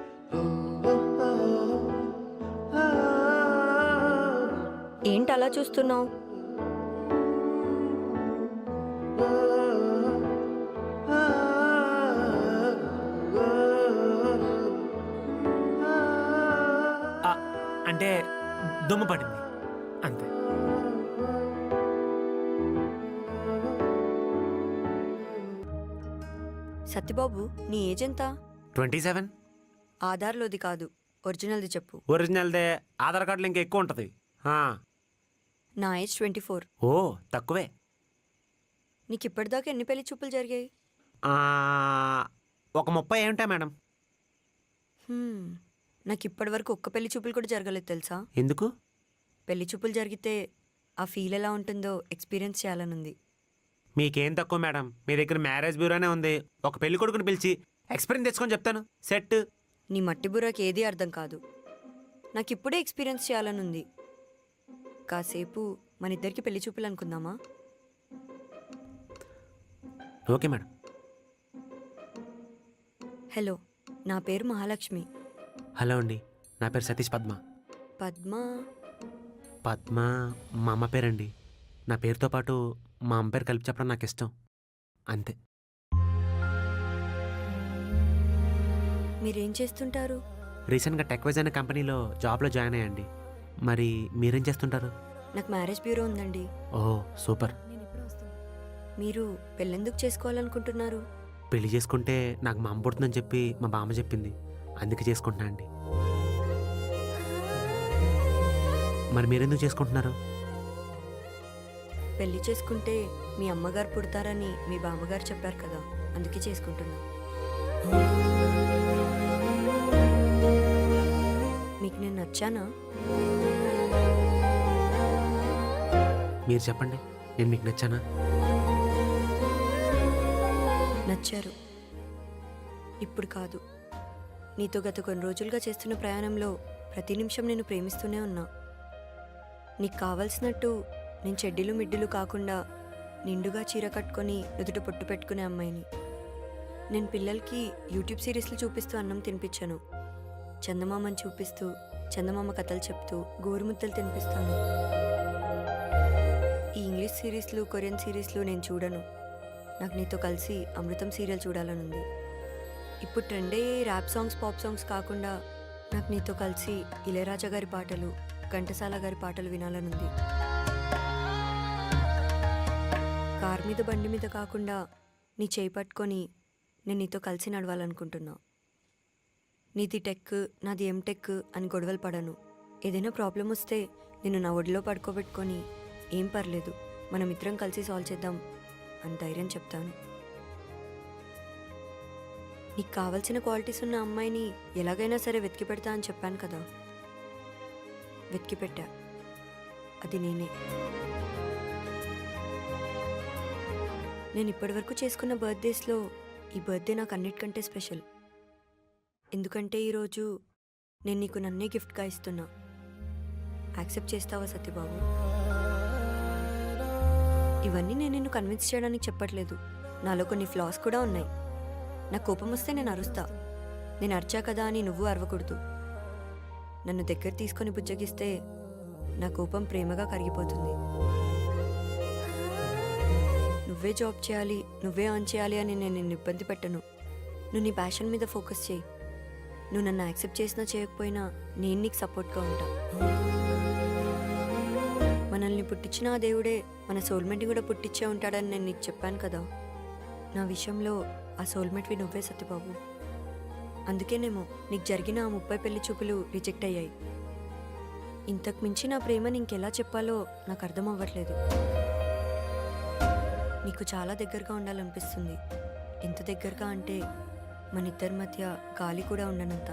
ఏంటి అలా చూస్తున్నావు? ఆ, అంటే దుమ్ము పడింది అంతే. సత్యబాబు నీ ఏజ్ ఎంత? 27. ఆధార్లోది కాదు, ఒరిజినల్ది చెప్పు. ఒరిజినల్దే, ఆధార్ కార్డులో ఇంకా ఎక్కువ ఉంటుంది. నా ఏజ్ 24. ఓ తక్కువే. నీకు ఇప్పటిదాకా ఎన్ని పెళ్లి చూపులు జరిగాయి? ఆ, ఒక 30 ఉంటాయి మేడం. నాకు ఇప్పటి వరకు ఒక్క పెళ్లి చూపులు కూడా జరగలేదు తెలుసా? ఎందుకు? పెళ్లి చూపులు జరిగితే ఆ ఫీల్ ఎలా ఉంటుందో ఎక్స్పీరియన్స్ చేయాలనుంది. మీకేం తక్కువ మేడం, మీ దగ్గర మ్యారేజ్ బ్యూరోనే ఉంది. ఒక పెళ్లి కొడుకుని పిలిచి ఎక్స్పీరియన్స్ తెచ్చుకొని చెప్తాను, సెట్. నీ మట్టి బుర్రకి ఏది అర్థం కాదు. నాకు ఇప్పుడే ఎక్స్పీరియన్స్ చేయాలనుంది. కాసేపు మన ఇద్దరికి పెళ్లి చూపులు అనుకుందామా? Okay madam. హలో, నా పేరు మహాలక్ష్మి. హలో అండి, నా పేరు సతీష్. పద్మ. పద్మ? పద్మ మా అమ్మ పేరండి. నా పేరుతో పాటు మా అమ్మ పేరు కలిపి చెప్పడం నాకు ఇష్టం, అంతే. మీరేం చేస్తుంటారు? రీసెంట్గా టెక్వైజ్ అనే కంపెనీలో జాబ్లో జాయిన్ అయ్యండి. మరి మీరేం చేస్తుంటారు? నాకు మ్యారేజ్ బ్యూరో ఉందండి. ఓహో సూపర్. నేను ఇప్పుడే వస్తాను. మీరు పెళ్ళెందుకు చేసుకోవాలనుకుంటున్నారు? పెళ్లి చేసుకుంటే నాకు మా అమ్మ పుడుతుందని చెప్పి మా బామ్మ చెప్పింది, అందుకే చేసుకుంటున్నా అండి. మరి మీరెందుకు చేసుకుంటున్నారు? పెళ్లి చేసుకుంటే మీ అమ్మగారు పుడతారని మీ బామ్మగారు చెప్పారు కదా, అందుకే చేసుకుంటున్నా. మీకు నేను నచ్చానా? మీరు చెప్పండి, నేను మీకు నచ్చానా? నచ్చారు. ఇప్పుడు కాదు, నీతో గత కొన్ని రోజులుగా చేస్తున్న ప్రయాణంలో ప్రతి నిమిషం నేను ప్రేమిస్తూనే ఉన్నా. నీకు కావలసినట్టు నేను చెడ్డీలు మిడ్డీలు కాకుండా నిండుగా చీర కట్టుకొని నుదుట పొట్టు పెట్టుకునే అమ్మాయిని. నేను పిల్లలకి యూట్యూబ్ సిరీస్లు చూపిస్తూ అన్నం తినిపించాను. చందమామని చూపిస్తూ చందమామ కథలు చెప్తూ గోరుముద్దలు తినిపిస్తాను. ఈ ఇంగ్లీష్ సిరీస్లు, కొరియన్ సిరీస్లు నేను చూడను. నాకు నీతో కలిసి అమృతం సీరియల్ చూడాలనుంది. ఇప్పుడు ట్రెండే ర్యాప్ సాంగ్స్, పాప్ సాంగ్స్ కాకుండా నాకు నీతో కలిసి ఇళయరాజా గారి పాటలు, ఘంటసాల గారి పాటలు వినాలనుంది. కార్ మీద, బండి మీద కాకుండా నీ చేయి పట్టుకొని నేను నీతో కలిసి నడవాలనుకుంటున్నా. నీది టెక్, నాది ఎంటెక్ అని గొడవలు పడను. ఏదైనా ప్రాబ్లం వస్తే నేను నా ఒడిలో పడుకోబెట్టుకొని ఏం పర్లేదు, మనం ఇద్దరం కలిసి సాల్వ్ చేద్దాం అని ధైర్యం చెప్తాను. నీకు కావాల్సిన క్వాలిటీస్ ఉన్న అమ్మాయిని ఎలాగైనా సరే వెతికి పెడతా అని చెప్పాను కదా, వెతికి పెట్టా. అది నేనే. నేను ఇప్పటివరకు చేసుకున్న బర్త్డేస్లో ఈ బర్త్డే నాకు అన్నిటికంటే స్పెషల్. ఎందుకంటే ఈరోజు నేను నీకు నన్నే గిఫ్ట్గా ఇస్తున్నా. యాక్సెప్ట్ చేస్తావా సత్యబాబు? ఇవన్నీ నేను నిన్ను కన్విన్స్ చేయడానికి చెప్పట్లేదు. నాలో కొన్ని ఫ్లాస్ కూడా ఉన్నాయి. నాకు కోపం వస్తే నేను అరుస్తా. నేను అరిచా కదా అని నువ్వు అరవకూడదు. నన్ను దగ్గర తీసుకొని బుజ్జగిస్తే నా కోపం ప్రేమగా కరిగిపోతుంది. నువ్వే జాబ్ చేయాలి, నువ్వే ఆన్ చేయాలి అని నేను నిన్ను ఇబ్బంది పెట్టను. నువ్వు నీ ప్యాషన్ మీద ఫోకస్ చేయి. నువ్వు నన్ను యాక్సెప్ట్ చేసినా చేయకపోయినా నేను నీకు సపోర్ట్గా ఉంటా. మనల్ని పుట్టించిన ఆ దేవుడే మన సోల్మేట్ని కూడా పుట్టించే ఉంటాడని నేను నీకు చెప్పాను కదా. నా విషయంలో ఆ సోల్మేట్వి నువ్వే సత్యబాబు. అందుకేనేమో నీకు జరిగిన ఆ 30 పెళ్లి చూపులు రిజెక్ట్ అయ్యాయి. ఇంతకు మించి నా ప్రేమని ఇంకెలా చెప్పాలో నాకు అర్థం అవ్వట్లేదు. నీకు చాలా దగ్గరగా ఉండాలనిపిస్తుంది. ఎంత దగ్గరగా అంటే మన ఇద్దరి మధ్య గాలి కూడా ఉండనంత.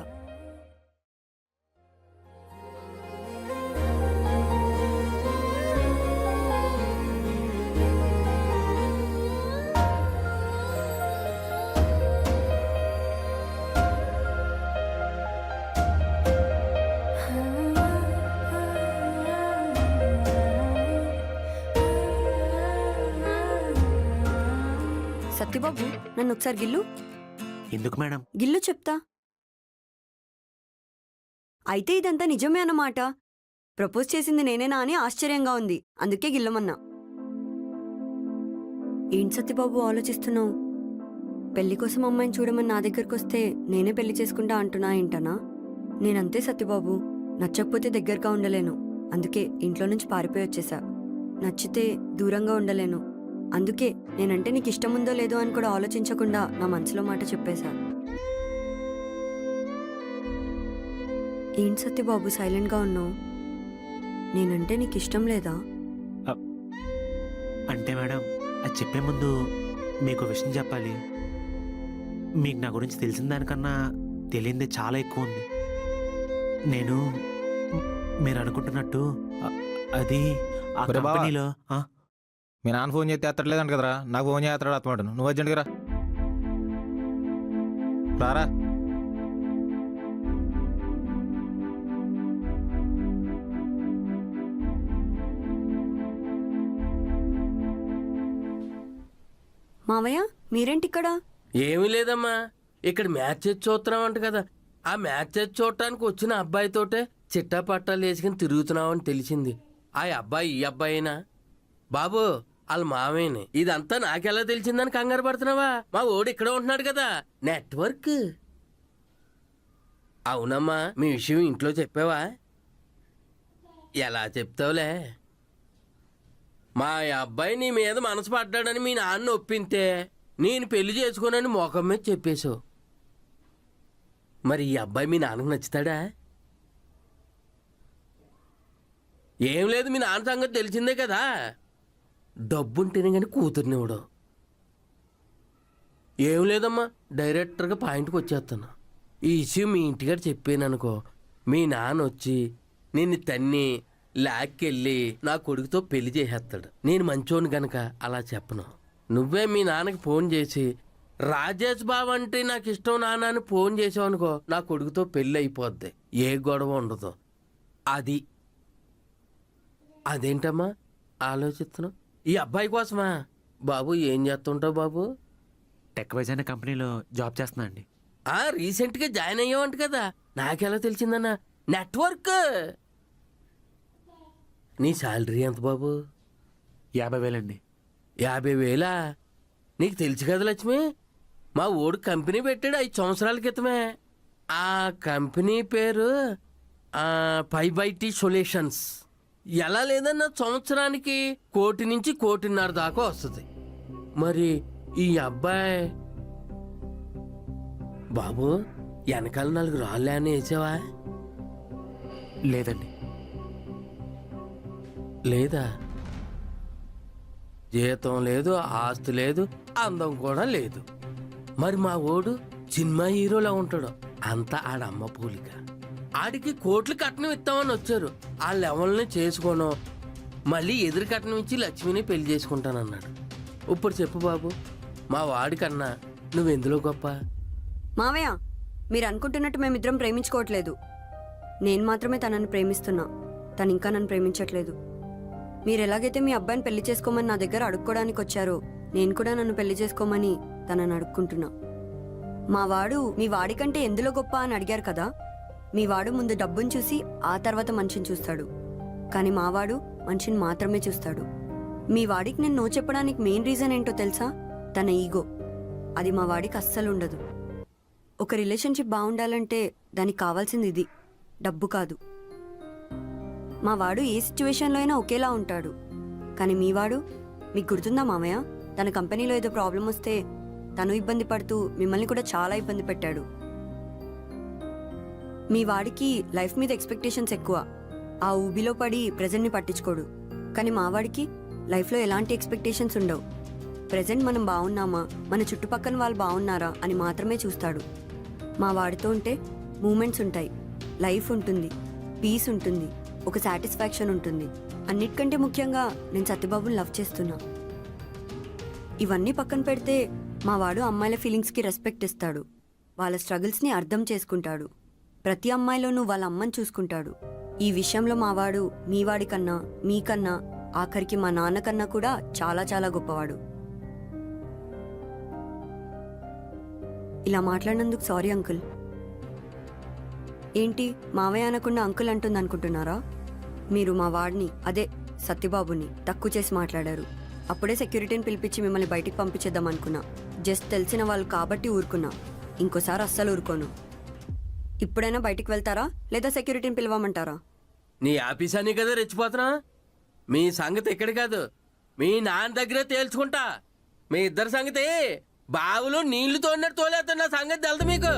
సత్యబాబు నన్ను ఒకసారి గిల్లు. ఎందుకు మేడం? గిల్లు చెప్తా. అయితే ఇదంతా నిజమే అన్నమాట. ప్రపోజ్ చేసింది నేనేనా అని ఆశ్చర్యంగా ఉంది, అందుకే గిల్లమన్నా. ఏంటి సత్యబాబు ఆలోచిస్తున్నావు? పెళ్లి కోసం అమ్మాయిని చూడమని నా దగ్గరకు వస్తే నేనే పెళ్లి చేసుకుంటా అంటున్నా ఏంటనా? నేనంతే సత్యబాబు, నచ్చకపోతే దగ్గరగా ఉండలేను, అందుకే ఇంట్లో నుంచి పారిపోయి వచ్చేసా. నచ్చితే దూరంగా ఉండలేను, అందుకే నేనంటే నీకు ఇష్టం ఉందో లేదో అని కూడా ఆలోచించకుండా నా మనసులో మాట చెప్పేశా. ఏంటి సత్యబాబు సైలెంట్గా ఉన్నావు? నేనంటే నీకు ఇష్టం లేదా? అంటే మేడం, అది చెప్పే ముందు మీకు విషయం చెప్పాలి. మీకు నా గురించి తెలిసిన దానికన్నా తెలియందే చాలా ఎక్కువ ఉంది. నేను మీరు అనుకుంటున్నట్టు అది ఆ ఒరే బావా. కంపెనీలో మీ నాన్న ఫోన్ చేస్తే ఎత్తట్లేదంట కదరా, నాకు ఫోన్ చేస్తాడు అత్తమాట. నువ్వు అర్జెంట్గా రారా. మావయ్య మీరేంటి ఇక్కడ? ఏమీ లేదమ్మా, ఇక్కడ మ్యాచ్ చేసి చూస్తున్నామంట కదా. ఆ మ్యాచ్ చేసి చూడటానికి వచ్చిన అబ్బాయితోటే చిట్టా పట్టాలు వేసుకుని తిరుగుతున్నామని తెలిసింది. ఆ అబ్బాయి ఈ అబ్బాయినా? బాబు వాళ్ళ మామయ్యని. ఇదంతా నాకెలా తెలిసిందని కంగారు పడుతున్నావా? మా ఓడి ఇక్కడ ఉంటున్నాడు కదా, నెట్వర్క్. అవునమ్మా, మీ విషయం ఇంట్లో చెప్పావా? ఎలా చెప్తావులే. మా అబ్బాయి నీ మీద మనసు పడ్డాడని మీ నాన్న ఒప్పింతే నేను పెళ్లి చేసుకోనని మోకం మీద చెప్పేశావు. మరి ఈ అబ్బాయి మీ నాన్నకు నచ్చుతాడా? ఏం లేదు, మీ నాన్న సంగతి తెలిసిందే కదా. డబ్బుంటేనే కానీ కూతుర్నివ్వడు. ఏం లేదమ్మా, డైరెక్టర్గా పాయింట్కి వచ్చేస్తాను. ఈ విషయం మీ ఇంటిగారు చెప్పాననుకో, మీ నాన్న వచ్చి నిన్ను తన్ని లాక్కెళ్ళి నా కొడుకుతో పెళ్లి చేసేస్తాడు. నేను మంచోని గనక అలా చెప్పను. నువ్వే మీ నాన్నకి ఫోన్ చేసి రాజేష్ బాబు అంటే నాకు ఇష్టం నాన్న అని ఫోన్ చేసావు అనుకో, నా కొడుకుతో పెళ్ళి అయిపోద్ది, ఏ గొడవ ఉండదు. అది అదేంటమ్మా ఆలోచిస్తున్నావు? ఈ అబ్బాయి కోసమా? బాబు ఏం చేస్తుంటావు బాబు? టెక్ వైజ్ అనే కంపెనీలో జాబ్ చేస్తున్నా అండి. రీసెంట్గా జాయిన్ అయ్యావంట కదా, నాకెలా తెలిసిందన్నా? నెట్వర్క్. నీ శాలరీ ఎంత బాబు? 50,000 అండి. 50,000? నీకు తెలుసు కదా లక్ష్మి, మా ఓడు కంపెనీ పెట్టాడు 5 సంవత్సరాల క్రితమే. ఆ కంపెనీ పేరు 5/T సొల్యూషన్స్. ఎలా లేదన్న సంవత్సరానికి 1 కోటి నుంచి 1.5 కోటి దాకా వస్తుంది. మరి ఈ అబ్బాయి బాబు వెనకాల 4 రాళ్ళు అని వేసావా? లేదండి. లేదా? జీతం లేదు, ఆస్తి లేదు, అందం కూడా లేదు. మరి మా ఓడు సినిమా హీరోలా ఉంటాడు, అంతా ఆడమ్మ పూలిక. ఆడికి కోట్లు కట్నం ఇస్తామని వచ్చారు. ఆ లెవెల్ని చేసుకోను, మళ్ళీ ఎదురు కట్నం ఇచ్చి లక్ష్మిని పెళ్లి చేసుకుంటానన్నాడు. ఇప్పుడు చెప్పు బాబు, మా వాడికన్నా నువ్వెందులో గొప్ప? మావయ్య మీరు అనుకుంటున్నట్టు మేమిద్దరం ప్రేమించుకోవట్లేదు. నేను మాత్రమే తనని ప్రేమిస్తున్నా, తను ఇంకా నన్ను ప్రేమించట్లేదు. మీరు ఎలాగైతే మీ అబ్బాయిని పెళ్లి చేసుకోమని నా దగ్గర అడుక్కోవడానికి వచ్చారో, నేను కూడా నన్ను పెళ్లి చేసుకోమని తనని అడుక్కుంటున్నా. మా వాడు మీ వాడికంటే ఎందులో గొప్ప అని అడిగారు కదా. మీ వాడు ముందు డబ్బుని చూసి ఆ తర్వాత మనిషిని చూస్తాడు, కానీ మా వాడు మనిషిని మాత్రమే చూస్తాడు. మీ వాడికి నేను నో చెప్పడానికి మెయిన్ రీజన్ ఏంటో తెలుసా? తన ఈగో. అది మా వాడికి అస్సలు ఉండదు. ఒక రిలేషన్షిప్ బాగుండాలంటే దానికి కావాల్సింది ఇది, డబ్బు కాదు. మా వాడు ఏ సిచ్యువేషన్లో అయినా ఒకేలా ఉంటాడు, కానీ మీ వాడు, మీకు గుర్తుందా మామయ్య, తన కంపెనీలో ఏదో ప్రాబ్లం వస్తే తను ఇబ్బంది పడుతూ మిమ్మల్ని కూడా చాలా ఇబ్బంది పెట్టాడు. మీ వాడికి లైఫ్ మీద ఎక్స్పెక్టేషన్స్ ఎక్కువ, ఆ ఊబిలో పడి ప్రెజెంట్ని పట్టించుకోడు. కానీ మా వాడికి లైఫ్లో ఎలాంటి ఎక్స్పెక్టేషన్స్ ఉండవు. ప్రెజెంట్ మనం బాగున్నామా, మన చుట్టుపక్కల వాళ్ళు బాగున్నారా అని మాత్రమే చూస్తాడు. మా వాడితో ఉంటే మూమెంట్స్ ఉంటాయి, లైఫ్ ఉంటుంది, పీస్ ఉంటుంది, ఒక సాటిస్ఫాక్షన్ ఉంటుంది. అన్నిటికంటే ముఖ్యంగా నేను సత్యబాబుని లవ్ చేస్తున్నా. ఇవన్నీ పక్కన పెడితే మా వాడు అమ్మాయిల ఫీలింగ్స్కి రెస్పెక్ట్ ఇస్తాడు, వాళ్ళ స్ట్రగుల్స్ని అర్థం చేసుకుంటాడు, ప్రతి అమ్మాయిలోనూ వాళ్ళ అమ్మని చూసుకుంటాడు. ఈ విషయంలో మా వాడు మీ వాడి కన్నా, మీకన్నా, ఆఖరికి మా నాన్నకన్నా కూడా చాలా చాలా గొప్పవాడు. ఇలా మాట్లాడినందుకు సారీ అంకుల్. ఏంటి మావయ్య అనకుండా అంకుల్ అంటుంది అనుకుంటున్నారా? మీరు మా వాడిని, అదే సత్యబాబుని తక్కువ చేసి మాట్లాడారు. అప్పుడే సెక్యూరిటీని పిలిపించి మిమ్మల్ని బయటికి పంపించేద్దాం అనుకున్నా. జస్ట్ తెలిసిన వాళ్ళు కాబట్టి ఊరుకున్నా. ఇంకోసారి అస్సలు ఊరుకోను. ఇప్పుడైనా బయటికి వెళ్తారా లేదా సెక్యూరిటీని పిలవమంటారా? నీ ఆఫీస్ అని కదా రెచ్చిపోతున్నా. మీ సంగతి ఇక్కడ కాదు, మీ నాన్న దగ్గరే తేల్చుకుంటా. మీ ఇద్దరి సంగతి బావులో నీళ్లు తోడినట్టు తోలేస్తున్న సంగతి తెలుదు మీకు.